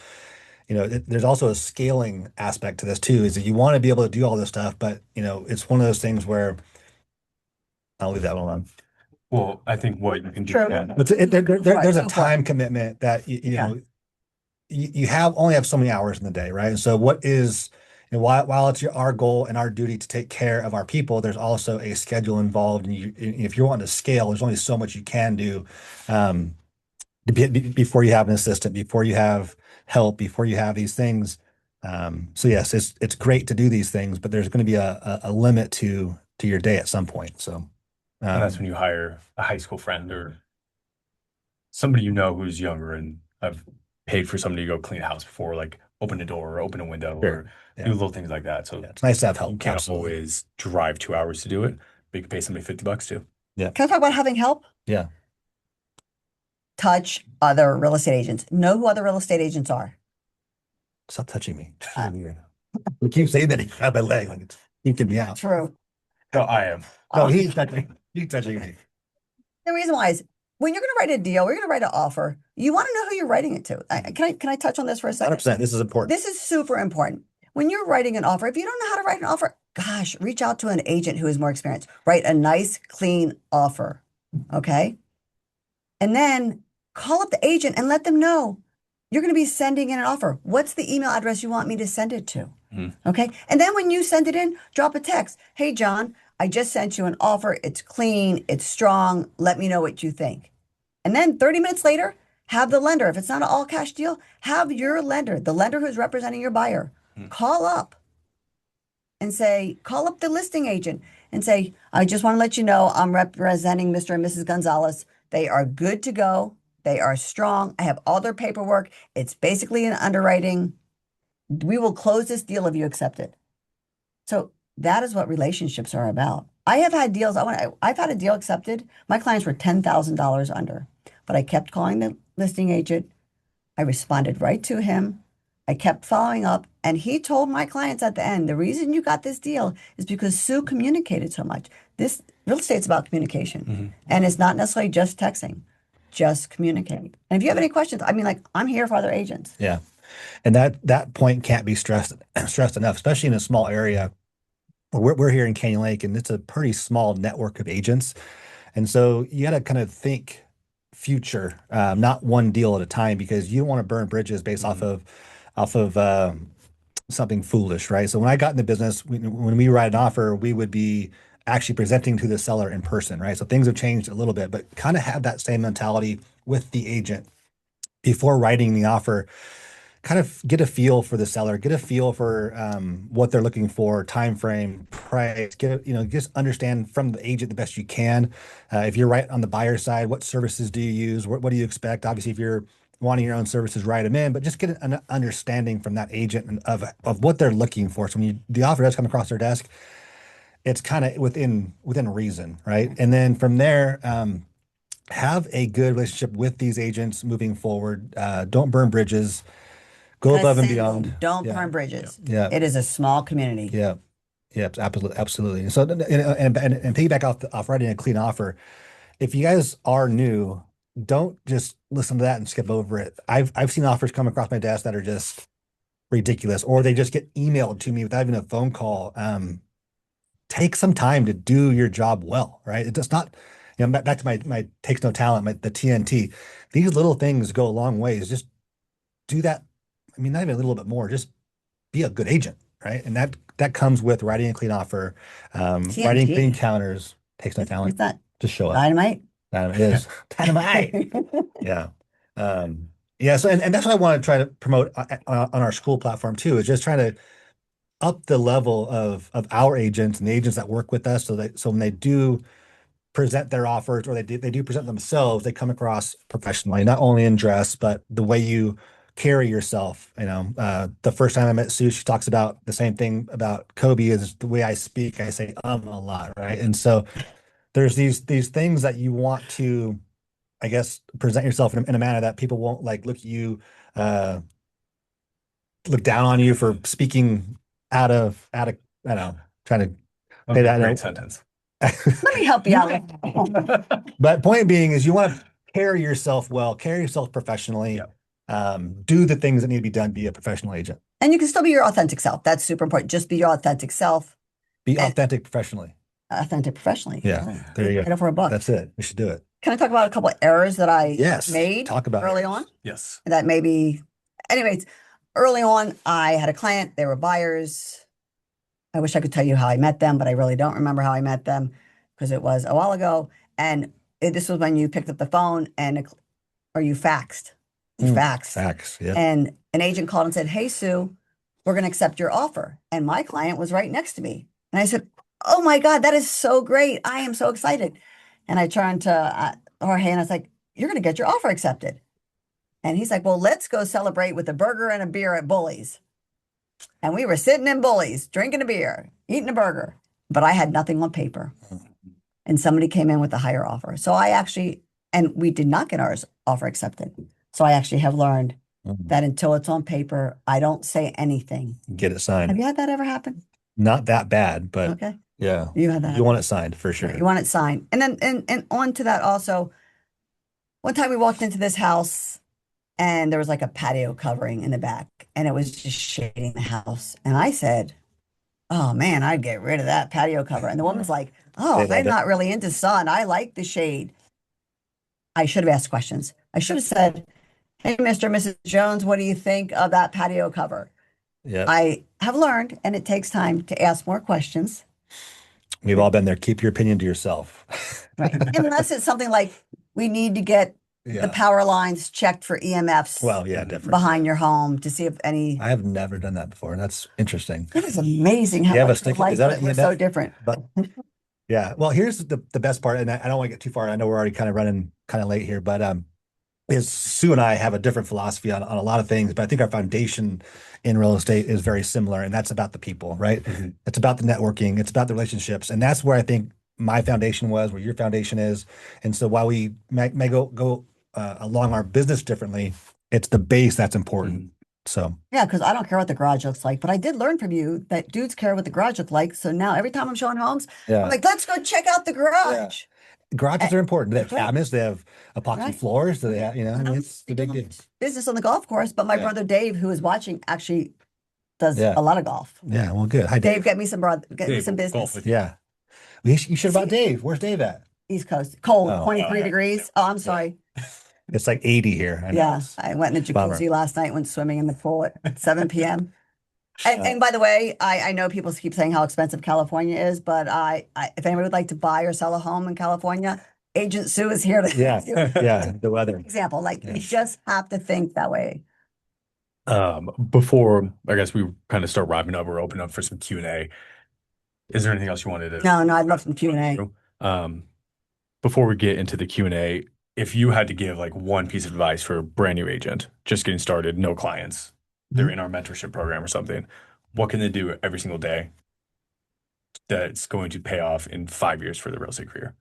S2: there's also a scaling aspect to this too, is that you want to be able to do all this stuff, but it's one of those things where I'll leave that one alone.
S1: Well, I think what you can do.
S3: True.
S2: Yeah, but there's a
S3: Right.
S2: time commitment that
S3: Yeah.
S2: you only have so many hours in the day, right? And so what is, while it's our goal and our duty to take care of our people, there's also a schedule involved. And if you're wanting to scale, there's only so much you can do um, before you have an assistant, before you have help, before you have these things. So yes, it's great to do these things, but there's going to be a limit to your day at some point. So
S1: And that's when you hire a high school friend or somebody who's younger and have paid for somebody to go clean a house before, like open a door or open a window
S2: sure.
S1: or
S2: Yeah.
S1: do little things like that. So
S2: Yeah, it's nice to have
S1: you
S2: help.
S1: can't
S2: Absolutely.
S1: always drive 2 hours to do it, but you can pay somebody $50 too.
S2: Yeah.
S3: Can I talk about having help?
S2: Yeah.
S3: Touch other real estate agents. Know who other real estate agents are.
S2: Stop touching me. We keep saying that he grabbed my leg like it's keeping me out.
S3: True.
S1: No, I am.
S2: No, he's touching. He's touching me.
S3: The reason why is when you're going to write a deal, we're going to write an offer. You want to know who you're writing it to. Can I touch on this for a second?
S2: 100%. This is important.
S3: This is super important. When you're writing an offer, if you don't know how to write an offer, gosh, reach out to an agent who is more experienced. Write a nice, clean offer. Okay. And then call up the agent and let them know you're going to be sending in an offer. What's the email address you want me to send it to? Okay. And then when you send it in, drop a text. Hey, John, I just sent you an offer. It's clean. It's strong. Let me know what you think. And then 30 minutes later, have the lender. If it's not an all cash deal, have your lender, the lender who's representing your buyer, call up and say, call up the listing agent and say, I just want to let you know I'm representing Mr. and Mrs. Gonzalez. They are good to go. They are strong. I have all their paperwork. It's basically an underwriting. We will close this deal if you accept it. So that is what relationships are about. I have had deals. I've had a deal accepted. My clients were $10,000 under, but I kept calling the listing agent. I responded right to him. I kept following up, and he told my clients at the end, the reason you got this deal is because Sue communicated so much. This real estate's about communication, and it's not necessarily just texting, just communicate. And if you have any questions, I mean, like, I'm here for other agents.
S2: Yeah. And that point can't be stressed enough, especially in a small area. We're here in Canyon Lake, and it's a pretty small network of agents. And so you got to kind of think future, not one deal at a time, because you don't want to burn bridges based off of something foolish, right? So when I got in the business, when we write an offer, we would be actually presenting to the seller in person, right? So things have changed a little bit, but kind of have that same mentality with the agent before writing the offer. Kind of get a feel for the seller, get a feel for what they're looking for, time frame, price, just understand from the agent the best you can. If you're right on the buyer side, what services do you use? What do you expect? Obviously, if you're wanting your own services, write them in, but just get an understanding from that agent of what they're looking for. So when the offer does come across their desk, it's kind of within reason, right? And then from there, have a good relationship with these agents moving forward. Don't burn bridges. Go above and beyond.
S3: Don't
S2: Yeah.
S3: burn bridges.
S2: Yeah.
S3: It is a small community.
S2: Yeah. Yeah. Absolutely. Absolutely. So, and piggyback off writing a clean offer. If you guys are new, don't just listen to that and skip over it. I've seen offers come across my desk that are just ridiculous, or they just get emailed to me without even a phone call. Take some time to do your job well, right? It does not, back to my takes no talent, the TNT. These little things go a long ways. Just do that. I mean, not even a little bit more, just be a good agent, right? And that comes with writing a clean offer, writing
S3: TNT.
S2: clean counters, takes no
S3: Is
S2: talent.
S3: that
S2: Just show up.
S3: dynamite?
S2: It is. Dynamite. Yeah. Yeah. So, and that's what I want to try to promote on our school platform too, is just trying to up the level of our agents and the agents that work with us so when they do present their offers, or they do present themselves, they come across professionally, not only in dress, but the way you carry yourself. The first time I met Sue, she talks about the same thing about Kobe is the way I speak. I say a lot, right? And so there's these things that you want to, I guess, present yourself in a manner that people won't like uh, look down on you for speaking out of, I don't know, trying to say that.
S1: Great sentence.
S3: Let me help you out.
S2: But point being is you want to carry yourself well, carry yourself professionally, do the things that need to be done, be a professional agent.
S3: And you can still be your authentic self. That's super important. Just be your authentic self.
S2: Be authentic professionally.
S3: Authentic professionally.
S2: Yeah, there you go.
S3: For a book.
S2: That's it. We should do it.
S3: Can I talk about a couple of errors that I made
S2: talk about
S3: early on?
S1: Yes.
S3: That maybe, anyways, early on, I had a client. They were buyers. I wish I could tell you how I met them, but I really don't remember how I met them because it was a while ago. And this was when you picked up the phone or you faxed. You faxed.
S2: Fax, yeah.
S3: And an agent called and said, "Hey, Sue, we're going to accept your offer." And my client was right next to me. And I said, "Oh my God, that is so great. I am so excited." And I turned to Jorge and I was like, "You're going to get your offer accepted." And he's like, "Well, let's go celebrate with a burger and a beer at Bully's." And we were sitting in Bully's, drinking a beer, eating a burger, but I had nothing on paper. And somebody came in with a higher offer. So and we did not get our offer accepted. So I actually have learned that until it's on paper, I don't say anything.
S2: Get it signed.
S3: Have you had that ever happen?
S2: Not that bad, but
S3: okay.
S2: Yeah.
S3: You had that.
S2: You want it signed for sure.
S3: Right, you want it signed. And then and on to that also, one time we walked into this house and there was like a patio covering in the back and it was just shading the house. And I said, "Oh man, I'd get rid of that patio cover." And the woman's like, "Oh, I'm not really into sun. I like the shade." I should have asked questions. I should have said, "Hey, Mr. and Mrs. Jones, what do you think of that patio cover?"
S2: Yeah.
S3: I have learned, and it takes time to ask more questions.
S2: We've all been there. Keep your opinion to yourself.
S3: Right. Unless it's something like we need to get the power lines checked for EMFs.
S2: Well, yeah, definitely.
S3: Behind your home to see if any.
S2: I have never done that before. That's interesting.
S3: It is amazing how
S2: is that
S3: we're so different.
S2: But yeah, well, here's the best part, and I don't want to get too far. I know we're already kind of running kind of late here, but is Sue and I have a different philosophy on a lot of things, but I think our foundation in real estate is very similar, and that's about the people, right? It's about the networking, it's about the relationships, and that's where I think my foundation was, where your foundation is. And so while we may go along our business differently, it's the base that's important. So
S3: yeah, because I don't care what the garage looks like, but I did learn from you that dudes care what the garage looks like. So now every time I'm showing homes, I'm like, let's go check out the garage.
S2: Garages are important. They have cabinets, they have epoxy floors, they have, it's the big deal.
S3: Business on the golf course, but my brother Dave, who is watching, actually does a lot of golf.
S2: Yeah, well, good. Hi,
S3: Dave, get me some business.
S2: Yeah. You should have brought Dave. Where's Dave at?
S3: East Coast. Cold, 23 degrees. Oh, I'm sorry.
S2: It's like 80 here.
S3: I went in the jacuzzi last night, went swimming in the pool at 7 p.m. And by the way, I know people keep saying how expensive California is, but if anybody would like to buy or sell a home in California, Agent Sue is here to
S2: the weather
S3: example. You just have to think that way.
S1: Before I guess we kind of start wrapping up, we're opening up for some Q&A. Is there anything else you wanted to?
S3: No, I'd love some Q&A.
S1: Before we get into the Q&A, if you had to give one piece of advice for a brand new agent, just getting started, no clients, they're in our mentorship program or something, what can they do every single day that's going to pay off in 5 years for their real estate career?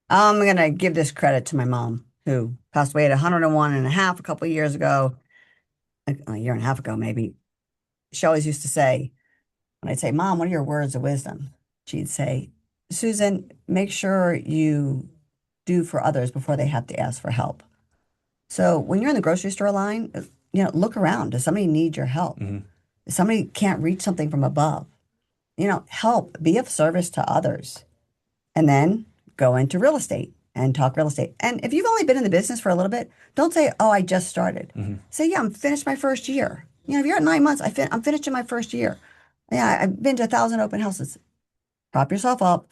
S3: I'm going to give this credit to my mom, who passed away at 101 and a half a couple of years ago, a year and a half ago, maybe. She always used to say, when I'd say, "Mom, what are your words of wisdom?" She'd say, "Susan, make sure you do for others before they have to ask for help." So when you're in the grocery store line, look around. Does somebody need your help? If somebody can't reach something from above, help, be of service to others. And then go into real estate and talk real estate. And if you've only been in the business for a little bit, don't say, "Oh, I just started." Say, "Yeah, I'm finished my first year." If you're at 9 months, I'm finished in my first year. Yeah, I've been to 1,000 open houses. Prop yourself up,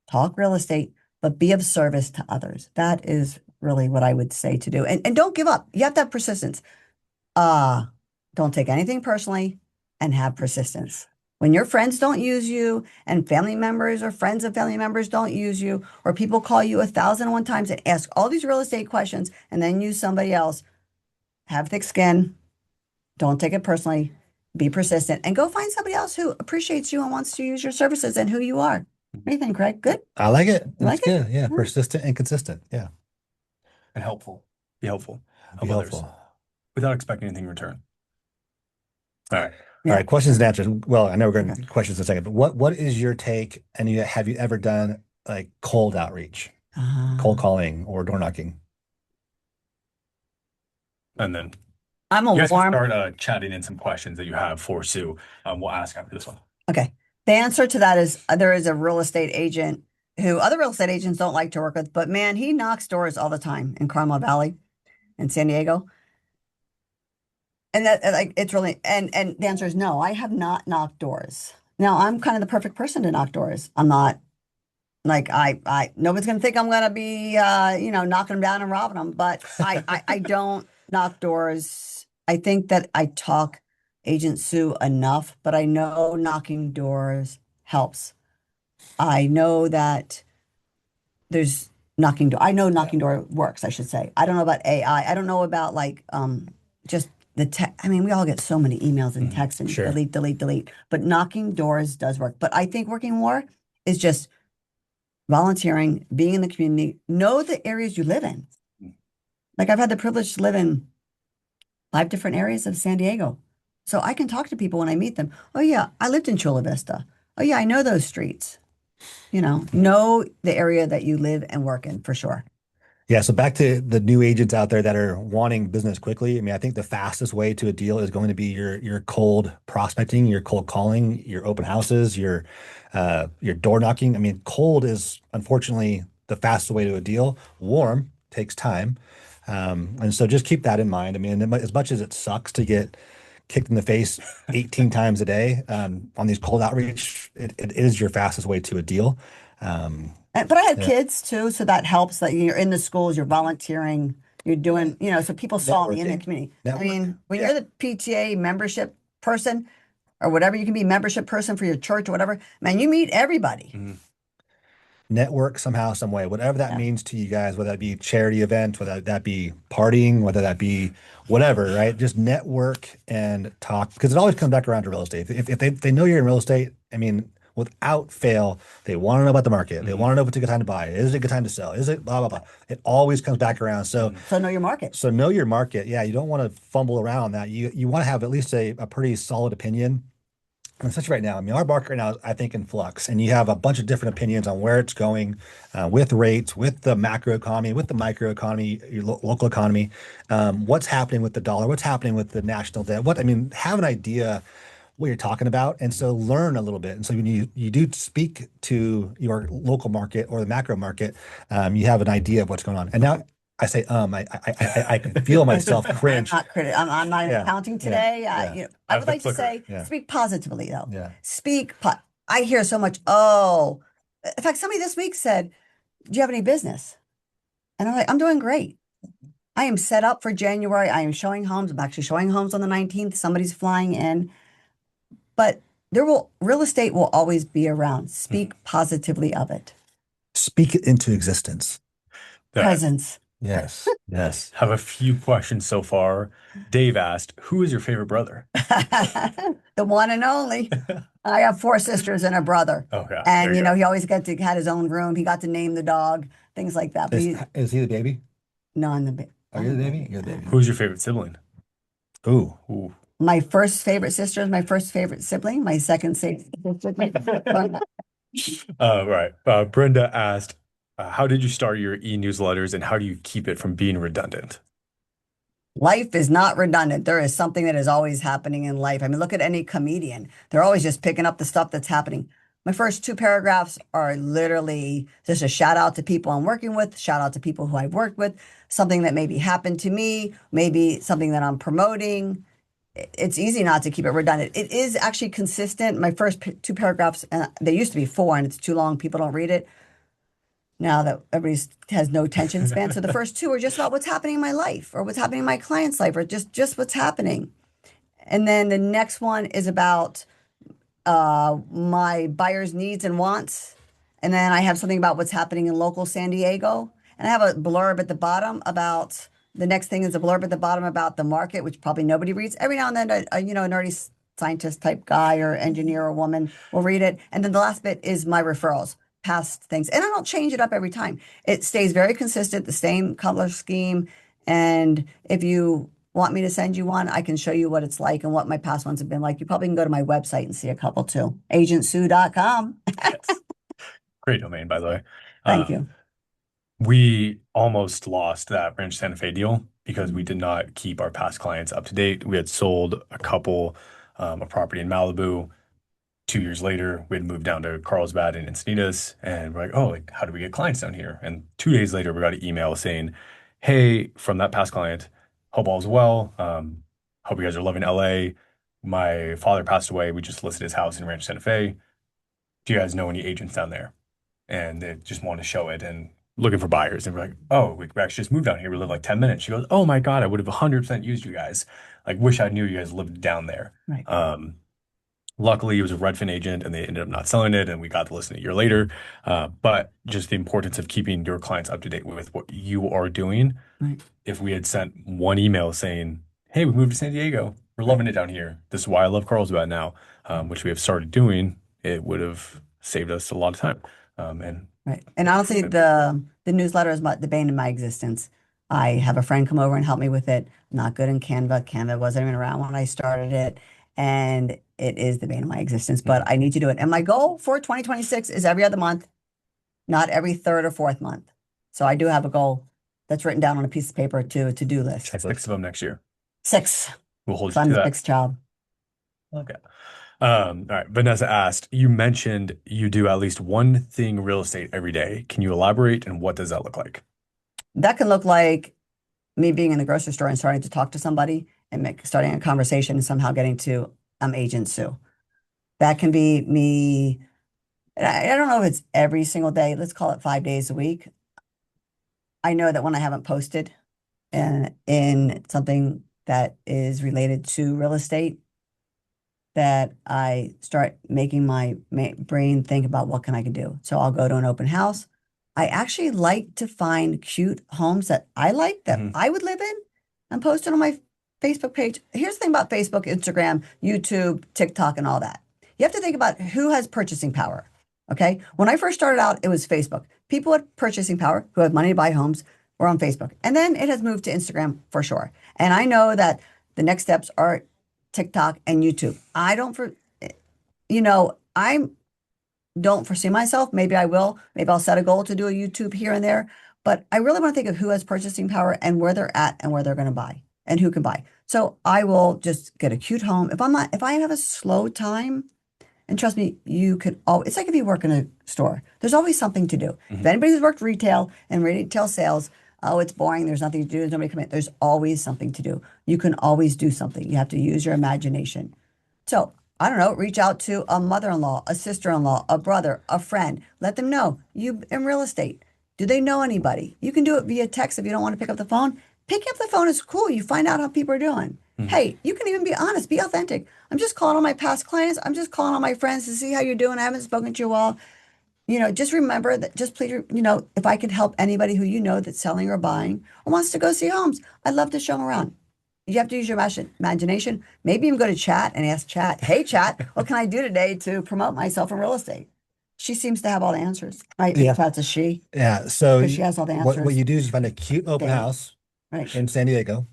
S3: talk real estate, but be of service to others. That is really what I would say to do. And don't give up. You have to have persistence. Don't take anything personally and have persistence. When your friends don't use you and family members or friends of family members don't use you, or people call you 1,001 times and ask all these real estate questions and then use somebody else, have thick skin. Don't take it personally. Be persistent and go find somebody else who appreciates you and wants to use your services and who you are. What do you think, Craig? Good?
S2: I like it.
S3: You
S2: That's
S3: like it?
S2: good. Yeah.
S3: Yeah.
S2: Persistent and consistent. Yeah.
S1: And helpful. Be helpful.
S2: Be
S1: Help others
S2: helpful.
S1: without expecting anything in return. All right.
S2: All right, questions and answers. Well, I know we're going
S3: Okay.
S2: to questions in a second, but what is your take? And have you ever done like cold outreach, cold calling, or door knocking?
S1: And then
S3: I'm
S1: you
S3: a
S1: guys can
S3: warm.
S1: start chatting in some questions that you have for Sue. We'll ask after this one.
S3: Okay. The answer to that is there is a real estate agent who other real estate agents don't like to work with, but man, he knocks doors all the time in Carmel Valley in San Diego. And that like it's really and the answer is no, I have not knocked doors. Now I'm kind of the perfect person to knock doors. I'm not like I nobody's gonna think I'm gonna be knocking them down and robbing them, but I don't knock doors. I think that I talk Agent Sue enough, but I know knocking doors helps. I know that there's knocking door. I know knocking door works, I should say. I don't know about AI. I don't know about like just the tech. I mean, we all get so many emails and texts and
S2: Sure.
S3: delete, delete, delete. But knocking doors does work. But I think working more is just volunteering, being in the community, know the areas you live in. Like I've had the privilege to live in 5 different areas of San Diego. So I can talk to people when I meet them. Oh yeah, I lived in Chula Vista. Oh yeah, I know those streets. Know the area that you live and work in for sure.
S2: Yeah, so back to the new agents out there that are wanting business quickly. I mean, I think the fastest way to a deal is going to be your cold prospecting, your cold calling, your open houses, your door knocking. I mean, cold is unfortunately the fastest way to a deal. Warm takes time. And so just keep that in mind. I mean, as much as it sucks to get kicked in the face 18 times a day on these cold outreach, it is your fastest way to a deal.
S3: But I had
S2: Yeah.
S3: kids too, so that helps that you're in the schools, you're volunteering, you're doing, so people saw me in the
S2: Networking.
S3: community. I
S2: Network.
S3: mean, when
S2: Yeah.
S3: you're the PTA membership person or whatever, you can be membership person for your church or whatever, man, you meet everybody.
S2: Network somehow, some way, whatever that
S3: Yeah.
S2: means to you guys, whether that be charity event, whether that be partying, whether that be whatever, right? Just network and talk because it always comes back around to real estate. If they know you're in real estate, I mean, without fail, they want to know about the market. They want to know if it's a good time to buy. Is it a good time to sell? Is it blah, blah, blah? It always comes back around. So
S3: So know your market.
S2: so know your market. Yeah, you don't want to fumble around that. You want to have at least a pretty solid opinion. And especially right now, I mean, our market right now is, I think, in flux, and you have a bunch of different opinions on where it's going with rates, with the macro economy, with the micro economy, your local economy, what's happening with the dollar, what's happening with the national debt. I mean, have an idea what you're talking about, and so learn a little bit. And so when you do speak to your local market or the macro market, you have an idea of what's going on. And now I say, I can feel myself cringe.
S3: I'm not in
S2: Yeah,
S3: accounting
S2: yeah,
S3: today.
S2: yeah.
S3: I
S1: Have
S3: would
S1: the
S3: like to
S1: clicker.
S3: say,
S2: Yeah.
S3: speak positively though.
S2: Yeah.
S3: I hear so much, oh, in fact, somebody this week said, do you have any business? And I'm like, I'm doing great. I am set up for January. I am showing homes. I'm actually showing homes on the 19th. Somebody's flying in. But real estate will always be around. Speak positively of it.
S2: Speak it into existence.
S1: All right.
S3: Presence.
S2: Yes. Yes.
S1: Have a few questions so far. Dave asked, who is your favorite brother?
S3: The one and only. I have 4 sisters and a brother.
S1: Oh, yeah.
S3: And
S1: There you go.
S3: he always had his own room. He got to name the dog, things like that. But
S2: Is he the baby?
S3: no,
S2: Are you the baby? You're the baby.
S1: Who's your favorite sibling?
S2: Ooh.
S1: Ooh.
S3: my first favorite sister is my first favorite sibling. My second sister.
S1: Right. Brenda asked, how did you start your e-newsletters and how do you keep it from being redundant?
S3: Life is not redundant. There is something that is always happening in life. I mean, look at any comedian. They're always just picking up the stuff that's happening. My first 2 paragraphs are literally just a shout out to people I'm working with, shout out to people who I've worked with, something that maybe happened to me, maybe something that I'm promoting. It's easy not to keep it redundant. It is actually consistent. My first 2 paragraphs, they used to be 4 and it's too long. People don't read it. Now that everybody has no attention span. So the first 2 are just about what's happening in my life or what's happening in my client's life or just what's happening. And then the next one is about my buyer's needs and wants. And then I have something about what's happening in local San Diego. And I have a blurb at the bottom about the next thing is a blurb at the bottom about the market, which probably nobody reads. Every now and then, a nerdy scientist type guy or engineer or woman will read it. And then the last bit is my referrals, past things. And I don't change it up every time. It stays very consistent, the same color scheme. And if you want me to send you one, I can show you what it's like and what my past ones have been like. You probably can go to my website and see a couple too. AgentSue.com.
S1: Yes. Great domain, by the way.
S3: Thank you.
S1: We almost lost that Ranch Santa Fe deal because we did not keep our past clients up to date. We had sold a couple, a property in Malibu. 2 years later, we had moved down to Carlsbad and Encinitas, and we're like, oh, like, how do we get clients down here? And 2 days later, we got an email saying, hey, from that past client, hope all's well. Hope you guys are loving LA. My father passed away. We just listed his house in Ranch Santa Fe. Do you guys know any agents down there? And they just want to show it and looking for buyers. And we're like, oh, we actually just moved down here. We live like 10 minutes. She goes, oh my God, I would have 100% used you guys. Like, wish I knew you guys lived down there.
S3: Right.
S1: Luckily, it was a Redfin agent and they ended up not selling it. And we got to listen a year later. But just the importance of keeping your clients up to date with what you are doing.
S3: Right.
S1: If we had sent one email saying, hey, we moved to San Diego. We're loving it down here. This is why I love Carlsbad now, which we have started doing, it would have saved us a lot of time.
S3: Right. And honestly, the newsletter is the bane of my existence. I have a friend come over and help me with it. Not good in Canva. Canva wasn't even around when I started it. And it is the bane of my existence, but I need to do it. And my goal for 2026 is every other month, not every third or fourth month. So I do have a goal that's written down on a piece of paper to-do list.
S1: 6 of them next year.
S3: 6.
S1: We'll hold you
S3: So I'm
S1: to
S3: the
S1: that.
S3: 6th child.
S1: Okay. All right. Vanessa asked, you mentioned you do at least one thing real estate every day. Can you elaborate and what does that look like?
S3: That can look like me being in the grocery store and starting to talk to somebody and starting a conversation and somehow getting to Agent Sue. That can be me. I don't know if it's every single day. Let's call it 5 days a week. I know that when I haven't posted in something that is related to real estate, that I start making my brain think about what can I do. So I'll go to an open house. I actually like to find cute homes that I like that I would live in and post it on my Facebook page. Here's the thing about Facebook, Instagram, YouTube, TikTok, and all that. You have to think about who has purchasing power. Okay. When I first started out, it was Facebook. People with purchasing power who have money to buy homes were on Facebook. And then it has moved to Instagram for sure. And I know that the next steps are TikTok and YouTube. I don't foresee myself. Maybe I will. Maybe I'll set a goal to do a YouTube here and there. But I really want to think of who has purchasing power and where they're at and where they're going to buy and who can buy. So I will just get a cute home. If I have a slow time, and trust me, it's like if you work in a store, there's always something to do. If anybody who's worked retail and retail sales, oh, it's boring. There's nothing to do. There's nobody coming. There's always something to do. You can always do something. You have to use your imagination. So I don't know, reach out to a mother-in-law, a sister-in-law, a brother, a friend. Let them know you in real estate. Do they know anybody? You can do it via text if you don't want to pick up the phone. Picking up the phone is cool. You find out how people are doing. Hey, you can even be honest, be authentic. I'm just calling on my past clients. I'm just calling on my friends to see how you're doing. I haven't spoken to you all. Just remember that, just please, if I could help anybody who that's selling or buying or wants to go see homes, I'd love to show them around. You have to use your imagination. Maybe even go to chat and ask chat, hey, chat, what can I do today to promote myself in real estate? She seems to have all the answers. Right?
S2: Yeah.
S3: That's a she.
S2: Yeah. So
S3: she has all the answers.
S2: What you do is you find a cute open house in San Diego,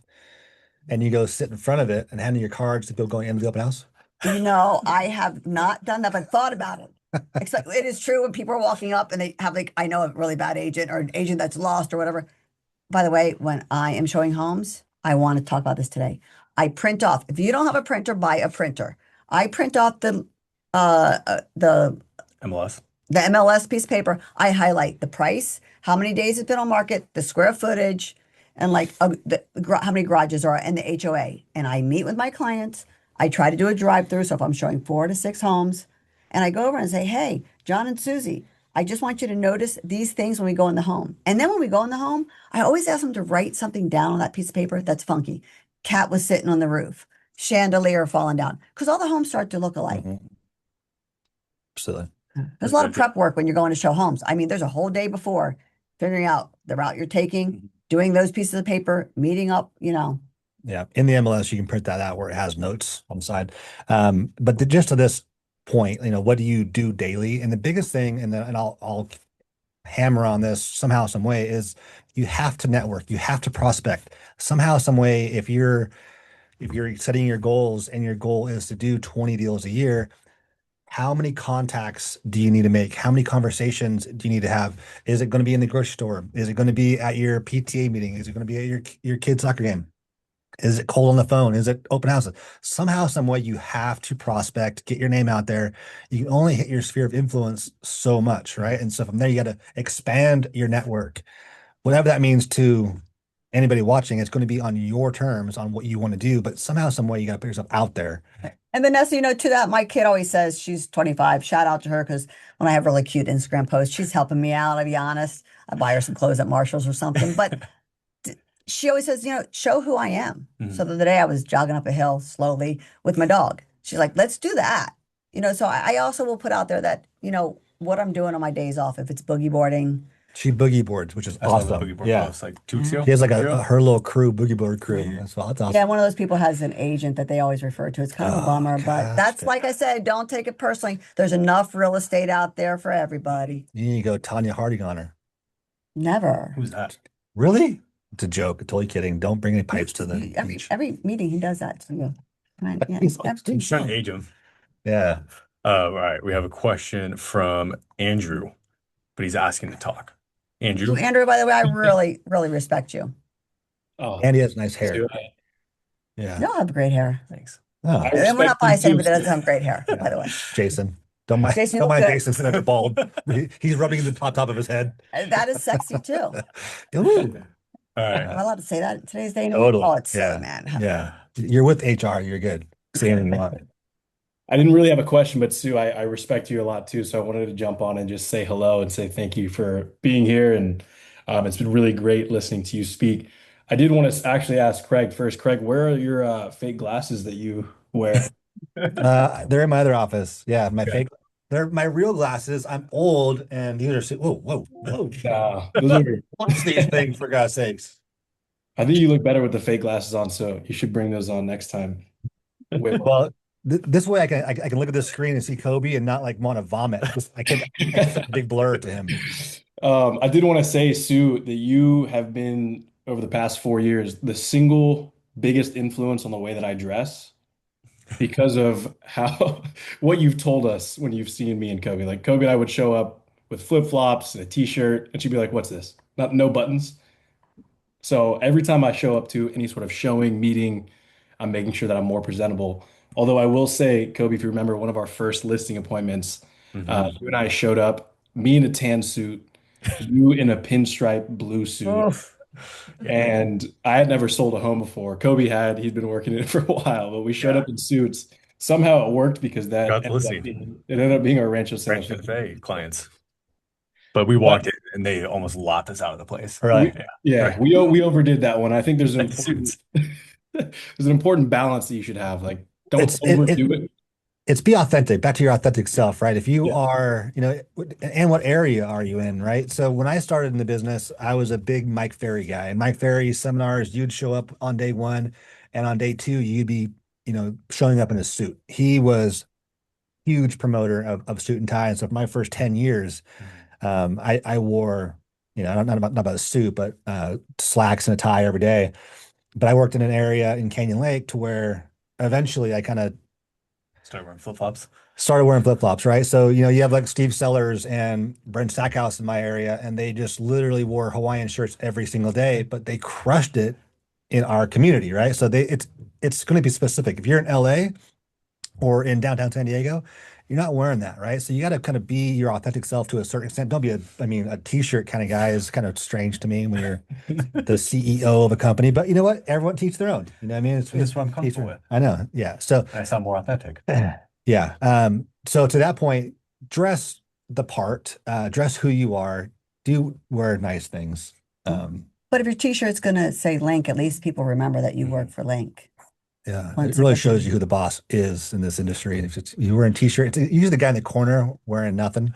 S2: and you go sit in front of it and hand in your cards to people going into the open house.
S3: I have not done that, but thought about it. Except it is true when people are walking up and they have I know a really bad agent or an agent that's lost or whatever. By the way, when I am showing homes, I want to talk about this today. I print off. If you don't have a printer, buy a printer. I print off the
S1: MLS.
S3: The MLS piece of paper. I highlight the price, how many days it's been on market, the square footage, and how many garages are in the HOA. And I meet with my clients. I try to do a drive-through. So if I'm showing 4 to 6 homes, and I go over and say, hey, John and Susie, I just want you to notice these things when we go in the home. And then when we go in the home, I always ask them to write something down on that piece of paper that's funky. Cat was sitting on the roof, chandelier falling down, because all the homes start to look alike.
S2: Absolutely.
S3: There's a lot of prep work when you're going to show homes. I mean, there's a whole day before figuring out the route you're taking, doing those pieces of paper, meeting up,
S2: Yeah. In the MLS, you can print that out where it has notes on the side. But the gist of this point, what do you do daily? And the biggest thing, and I'll hammer on this somehow, some way, is you have to network, you have to prospect somehow, some way. If you're setting your goals and your goal is to do 20 deals a year, how many contacts do you need to make? How many conversations do you need to have? Is it going to be in the grocery store? Is it going to be at your PTA meeting? Is it going to be at your kid's soccer game? Is it cold on the phone? Is it open houses? Somehow, some way, you have to prospect, get your name out there. You can only hit your sphere of influence so much, right? And so from there, you got to expand your network. Whatever that means to anybody watching, it's going to be on your terms on what you want to do, but somehow, some way, you got to put yourself out there.
S3: And Vanessa, to that, my kid always says she's 25. Shout out to her because when I have really cute Instagram posts, she's helping me out. I'll be honest. I buy her some clothes at Marshall's or something. But she always says, show who I am. So the other day I was jogging up a hill slowly with my dog. She's like, let's do that. So I also will put out there that, what I'm doing on my days off, if it's boogie boarding.
S2: She boogie boards, which is
S1: I saw
S2: awesome.
S1: the boogie board
S2: Yeah.
S1: post like 2 weeks ago.
S2: She has like
S1: Yeah.
S2: her little crew, boogie board crew. That's awesome.
S3: Yeah, one of those people has an agent that they always refer to. It's kind of a bummer, but
S2: gosh.
S3: that's like I said, don't take it personally. There's enough real estate out there for everybody.
S2: You need to go Tanya Harding on her.
S3: Never.
S1: Who's that?
S2: Really? It's a joke. Totally kidding. Don't bring any pipes to the beach.
S3: Every meeting he does that to you. Come on, yeah,
S2: He's
S3: every-
S1: I'm trying to age him.
S2: Yeah.
S1: All right. We have a question from Andrew, but he's asking to talk. Andrew.
S3: Andrew, by the way, I really, really respect you.
S4: Oh,
S2: And he has nice hair.
S4: Stu,
S2: Yeah.
S3: You all have great hair.
S1: Thanks.
S2: Oh,
S4: I
S3: And we're not
S4: respect you
S3: biased anybody
S4: too,
S3: that doesn't
S4: Stu.
S3: have great hair, by the way.
S2: Jason. Don't mind,
S3: Jason, you
S2: don't
S3: look
S2: mind
S3: good.
S2: Jason sitting at the bald. He's rubbing the top of his head.
S3: That is sexy too.
S2: Ooh.
S1: All
S3: Am I
S1: right.
S3: allowed to say that in today's day and age?
S2: Totally.
S3: Oh, it's silly,
S2: Yeah.
S3: man.
S2: Yeah. You're with HR. You're good. Say anything you want.
S4: I didn't really have a question, but Sue, I respect you a lot too. So I wanted to jump on and just say hello and say thank you for being here. And it's been really great listening to you speak. I did want to actually ask Craig first. Craig, where are your fake glasses that you wear?
S2: They're in my other office. Yeah, my
S1: Okay.
S2: fake. They're my real glasses. I'm old, and these are. Whoa, whoa, whoa!
S4: Those are,
S2: Watch these things for God's sakes.
S4: I think you look better with the fake glasses on, so you should bring those on next time. Wait,
S2: Well, this way I can look at this screen and see Kobe and not like want to vomit. It's such a big blur to him.
S4: I did want to say, Sue, that you have been, over the past 4 years, the single biggest influence on the way that I dress because of how what you've told us when you've seen me and Kobe. Like Kobe and I would show up with flip-flops and a t-shirt, and she'd be like, "What's this? Not no buttons." So every time I show up to any sort of showing, meeting, I'm making sure that I'm more presentable. Although I will say, Kobe, if you remember one of our first listing appointments, you and I showed up, me in a tan suit, you in a pinstripe blue suit.
S3: Oof.
S4: And I had never sold a home before. Kobe had, he'd been working it for a while, but we showed up in suits. Somehow it worked because that
S1: Got the
S4: ended up
S1: listing.
S4: being, it ended up being our Rancho Santa
S1: Rancho
S4: Fe.
S1: Fe clients. But we walked in and they almost locked us out of the place.
S2: Right.
S4: Yeah,
S1: Right.
S4: we overdid that one. I think there's an
S1: Suits.
S4: there's an important balance that you should have. Like, don't
S2: It's
S4: overdo it.
S2: It's be authentic, back to your authentic self, right? If you
S4: Yeah.
S2: are, and what area are you in, right? So when I started in the business, I was a big Mike Ferry guy. And Mike Ferry seminars, you'd show up on day one, and on day two, you'd be, showing up in a suit. He was huge promoter of suit and tie. And so for my first 10 years, I wore, not about a suit, but slacks and a tie every day. But I worked in an area in Canyon Lake to where eventually I kind of
S1: Started wearing flip-flops.
S2: started wearing flip-flops, right? So, you have like Steve Sellers and Brent Stackhouse in my area, and they just literally wore Hawaiian shirts every single day, but they crushed it in our community, right? So it's going to be specific. If you're in LA or in downtown San Diego, you're not wearing that, right? So you got to kind of be your authentic self to a certain extent. Don't be a t-shirt kind of guy is kind of strange to me when you're the CEO of a company, but you know what? Everyone teach their own. You know what I mean?
S1: That's what I'm comfortable with.
S2: I know. Yeah. So
S1: I sound more authentic.
S2: yeah. So to that point, dress the part, dress who you are, do wear nice things.
S3: But if your t-shirt's going to say Link, at least people remember that you work for Link.
S2: Yeah, it
S3: once it
S2: really
S3: gets
S2: shows
S3: in.
S2: you who the boss is in this industry. If it's you wearing t-shirt, it's usually the guy in the corner wearing nothing.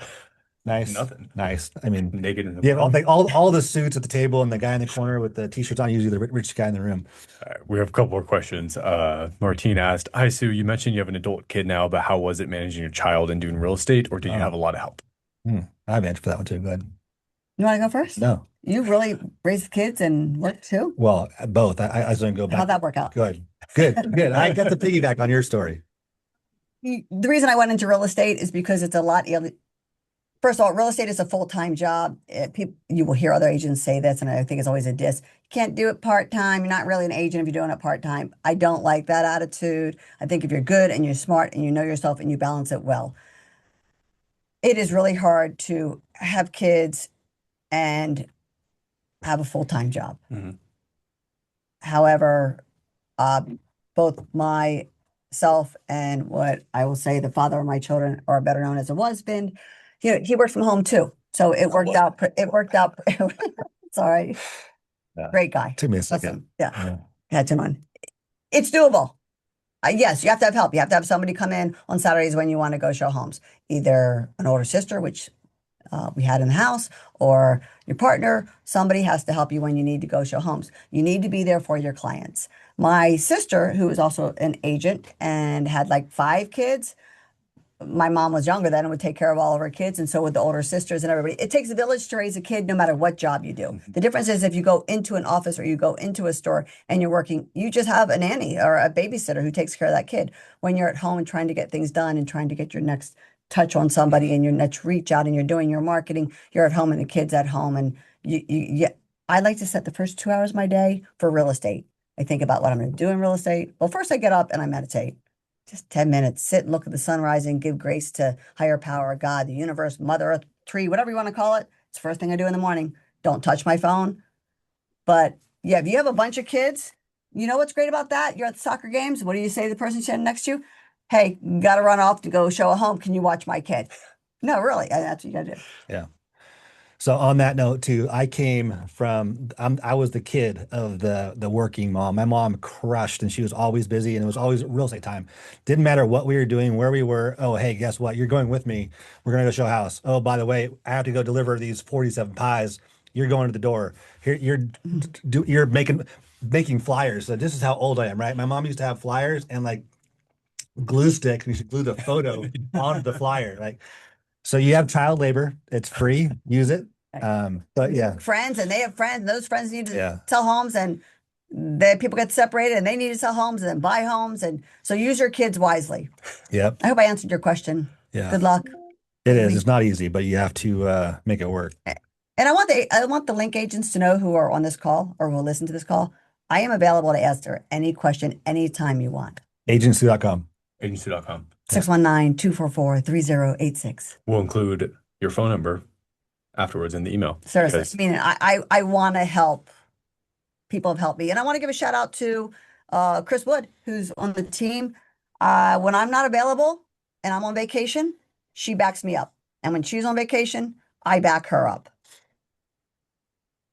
S2: Nice,
S1: Nothing.
S2: nice. I mean,
S1: Naked in the
S2: yeah,
S1: room.
S2: all the suits at the table and the guy in the corner with the t-shirts on, usually the richest guy in the room.
S1: All right, we have a couple more questions. Martine asked, "Hi Sue, you mentioned you have an adult kid now, but how was it managing your child and doing real estate, or did you have
S2: Oh,
S1: a lot of help?"
S2: I have an answer for that one too. Go ahead.
S3: You want to go first?
S2: No,
S3: You really raised kids and worked too?
S2: well, both. I was going to go back.
S3: How'd that work out?
S2: Good, good. I got to piggyback on your story.
S3: The reason I went into real estate is because it's a lot. First of all, real estate is a full-time job. You will hear other agents say this, and I think it's always a diss. You can't do it part-time. You're not really an agent if you're doing it part-time. I don't like that attitude. I think if you're good and you're smart and you know yourself and you balance it well, it is really hard to have kids and have a full-time job.
S1: Mhm.
S3: However, uh, both myself and what I will say the father of my children, or better known as a husband, he worked from home too. So it worked out. It worked out. Sorry.
S2: Yeah.
S3: Great guy.
S2: Took me a second.
S3: Listen, yeah,
S2: Yeah.
S3: had to on. It's doable. Yes, you have to have help. You have to have somebody come in on Saturdays when you want to go show homes. Either an older sister, which we had in the house, or your partner. Somebody has to help you when you need to go show homes. You need to be there for your clients. My sister, who is also an agent and had like 5 kids, my mom was younger then and would take care of all of her kids, and so would the older sisters and everybody. It takes a village to raise a kid, no matter what job you do. The difference is if you go into an office or you go into a store and you're working, you just have a nanny or a babysitter who takes care of that kid. When you're at home and trying to get things done and trying to get your next touch on somebody and your next reach out and you're doing your marketing, you're at home and the kid's at home. And I like to set the first 2 hours of my day for real estate. I think about what I'm going to do in real estate. Well, first I get up and I meditate. Just 10 minutes, sit and look at the sun rising, give grace to higher power, God, the universe, Mother Earth, tree, whatever you want to call it. It's the first thing I do in the morning. Don't touch my phone. But yeah, if you have a bunch of kids, you know what's great about that? You're at the soccer games. What do you say to the person standing next to you? Hey, got to run off to go show a home. Can you watch my kid? No, really. That's what you got to do.
S2: Yeah. So on that note too, I came from I was the kid of the working mom. My mom crushed and she was always busy and it was always real estate time. Didn't matter what we were doing, where we were. Oh, hey, guess what? You're going with me. We're gonna go show a house. Oh, by the way, I have to go deliver these 47 pies. You're going to the door. Here you're making flyers. So this is how old I am, right? My mom used to have flyers and like glue sticks and you should glue the photo onto the flyer. Like so you have child labor. It's free. Use it. But yeah,
S3: Friends, and they have friends, and those friends need to
S2: yeah,
S3: sell homes, and the people get separated and they need to sell homes and then buy homes. And so use your kids wisely.
S2: yep,
S3: I hope I answered your question.
S2: yeah.
S3: Good luck.
S2: It is. It's not easy, but you have to make it work.
S3: And I want the link agents to know who are on this call or who will listen to this call. I am available to answer any question anytime you want.
S2: AgentSue.com.
S1: AgentSue.com.
S3: 619-244-3086.
S1: We'll include your phone number afterwards in the email.
S3: Seriously,
S1: because
S3: I mean, I want to help. People have helped me. And I want to give a shout out to Chris Wood, who's on the team. When I'm not available and I'm on vacation, she backs me up. And when she's on vacation, I back her up.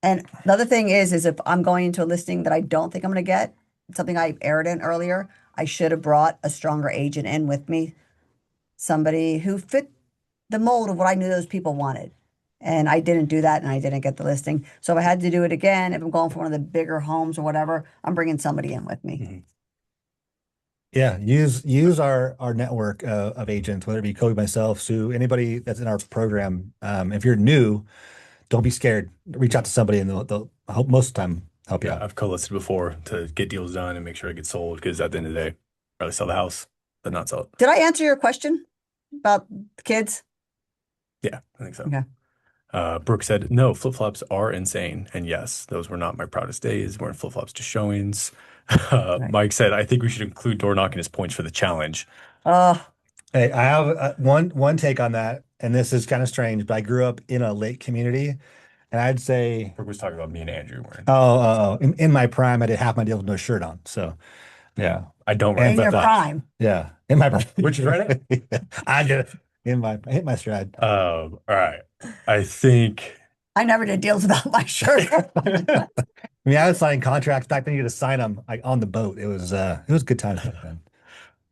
S3: And the other thing is if I'm going into a listing that I don't think I'm going to get, something I aired in earlier, I should have brought a stronger agent in with me, somebody who fit the mold of what I knew those people wanted. And I didn't do that and I didn't get the listing. So if I had to do it again, if I'm going for one of the bigger homes or whatever, I'm bringing somebody in with me.
S1: Mhm.
S2: Yeah, use our network of agents, whether it be Kobe, myself, Sue, anybody that's in our program. If you're new, don't be scared. Reach out to somebody, and they'll help most of the time help you
S1: Yeah,
S2: out.
S1: I've co-listed before to get deals done and make sure it gets sold because at the end of the day, I'd rather sell the house than not sell it.
S3: Did I answer your question about the kids?
S1: Yeah, I think so.
S3: Okay.
S1: Brooke said, no, flip-flops are insane. And yes, those were not my proudest days. Weren't flip-flops to showings.
S3: Right.
S1: Mike said, I think we should include door knocking as points for the challenge.
S2: Hey, I have one take on that, and this is kind of strange, but I grew up in a lake community, and I'd say,
S1: Brooke was talking about me and Andrew wearing.
S2: in my prime, I did half my deals with no shirt on. So, yeah,
S1: I don't wear
S3: In your
S1: flip-flops.
S3: prime.
S2: yeah, in my prime,
S1: Which is right.
S2: I did it I hit my stride.
S1: All right. I think
S3: I never did deals without my shirt.
S2: I mean, I was signing contracts back then. You had to sign them like on the boat. It was good times back then.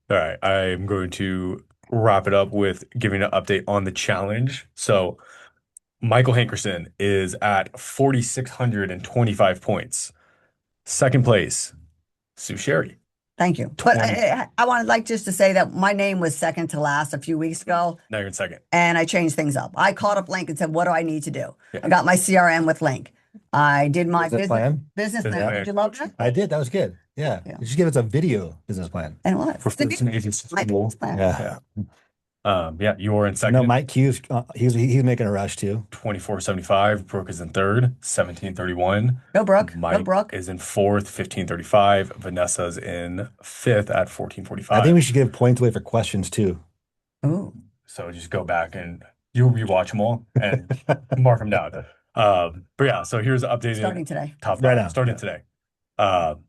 S1: All right, I'm going to wrap it up with giving an update on the challenge. So Michael Hankerson is at 4,625 points. Second place, Sue Sherry.
S3: Thank you. But
S1: 20.
S3: I wanted like just to say that my name was second to last a few weeks ago,
S1: Now you're in second.
S3: and I changed things up. I called up Link and said, "What do I need to do?"
S1: Yeah.
S3: I got my CRM with Link. I did my
S2: Business plan?
S3: business
S1: Business
S3: plan.
S1: plan.
S3: Did you love that?
S2: I did. That was good. Yeah.
S3: Yeah.
S2: You should give us a video business plan.
S3: And what?
S1: For
S3: It's
S1: an agency
S3: my
S1: school.
S3: business plan.
S2: Yeah.
S1: Yeah, you were in
S2: No,
S1: second.
S2: Mike Q's he's making a rush too.
S1: 2475. Brooke is in third, 1731.
S3: Go Brooke. Go
S1: Mike
S3: Brooke.
S1: is in fourth, 1535. Vanessa's in fifth at
S2: I
S1: 1445.
S2: think we should give points away for questions too.
S3: Ooh.
S1: So just go back and you'll rewatch them all and mark them down. But yeah, so here's the updated
S3: Starting today.
S1: top
S2: Right
S1: five.
S2: now.
S1: Starting
S2: Yeah.
S1: today.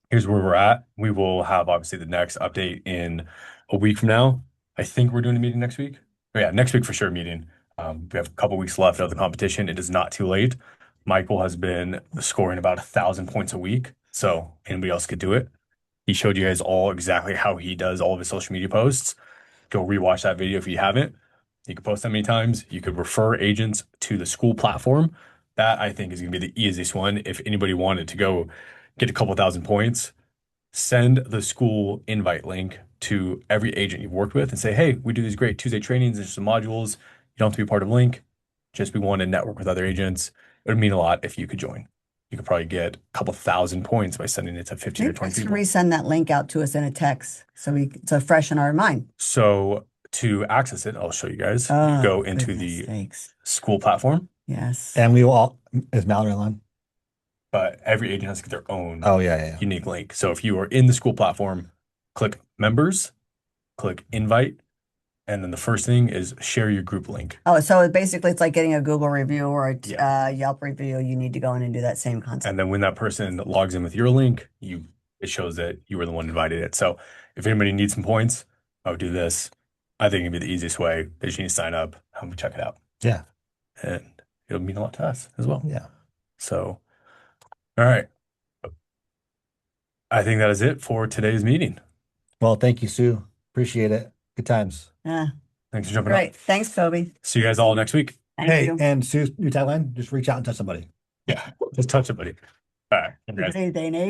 S1: Here's where we're at. We will have obviously the next update in a week from now. I think we're doing a meeting next week. But yeah, next week for sure meeting. We have a couple weeks left of the competition. It is not too late. Michael has been scoring about 1,000 points a week, so anybody else could do it. He showed you guys all exactly how he does all of his social media posts. Go rewatch that video if you haven't. You can post that many times. You could refer agents to the school platform. That I think is going to be the easiest one. If anybody wanted to go get a couple thousand points, send the school invite link to every agent you've worked with and say, hey, we do these great Tuesday trainings. There's some modules. You don't have to be part of Link. Just we want to network with other agents. It would mean a lot if you could join. You could probably get a couple thousand points by sending it to 15 or
S3: Maybe
S1: 20
S3: let's
S1: people.
S3: resend that link out to us in a text so fresh in our mind.
S1: So to access it, I'll show you guys. You
S3: Oh,
S1: go into
S3: goodness
S1: the
S3: sakes.
S1: school platform,
S3: Yes.
S2: And we will all is Mallory on?
S1: but every agent has to get their own
S2: Oh yeah.
S1: unique link. So if you are in the school platform, click members, click invite, and then the first thing is share your group link.
S3: Oh, so basically it's like getting a Google review or a
S1: Yeah.
S3: Yelp review. You need to go in and do that same concept.
S1: And then when that person logs in with your link, it shows that you were the one who invited it. So if anybody needs some points, I would do this. I think it'd be the easiest way. They just need to sign up, help me check it out.
S2: Yeah.
S1: And it'll mean a lot to us as well.
S2: Yeah.
S1: So, all right. I think that is it for today's meeting.
S2: Well, thank you, Sue. Appreciate it. Good times.
S3: Yeah.
S1: Thanks for jumping up.
S3: Great. Thanks, Kobe.
S1: See you guys all next week.
S3: Thank
S2: Hey,
S3: you.
S2: and Sue's new tagline, just reach out and touch somebody.
S1: Yeah, just touch somebody. All right.
S3: Today's day and age.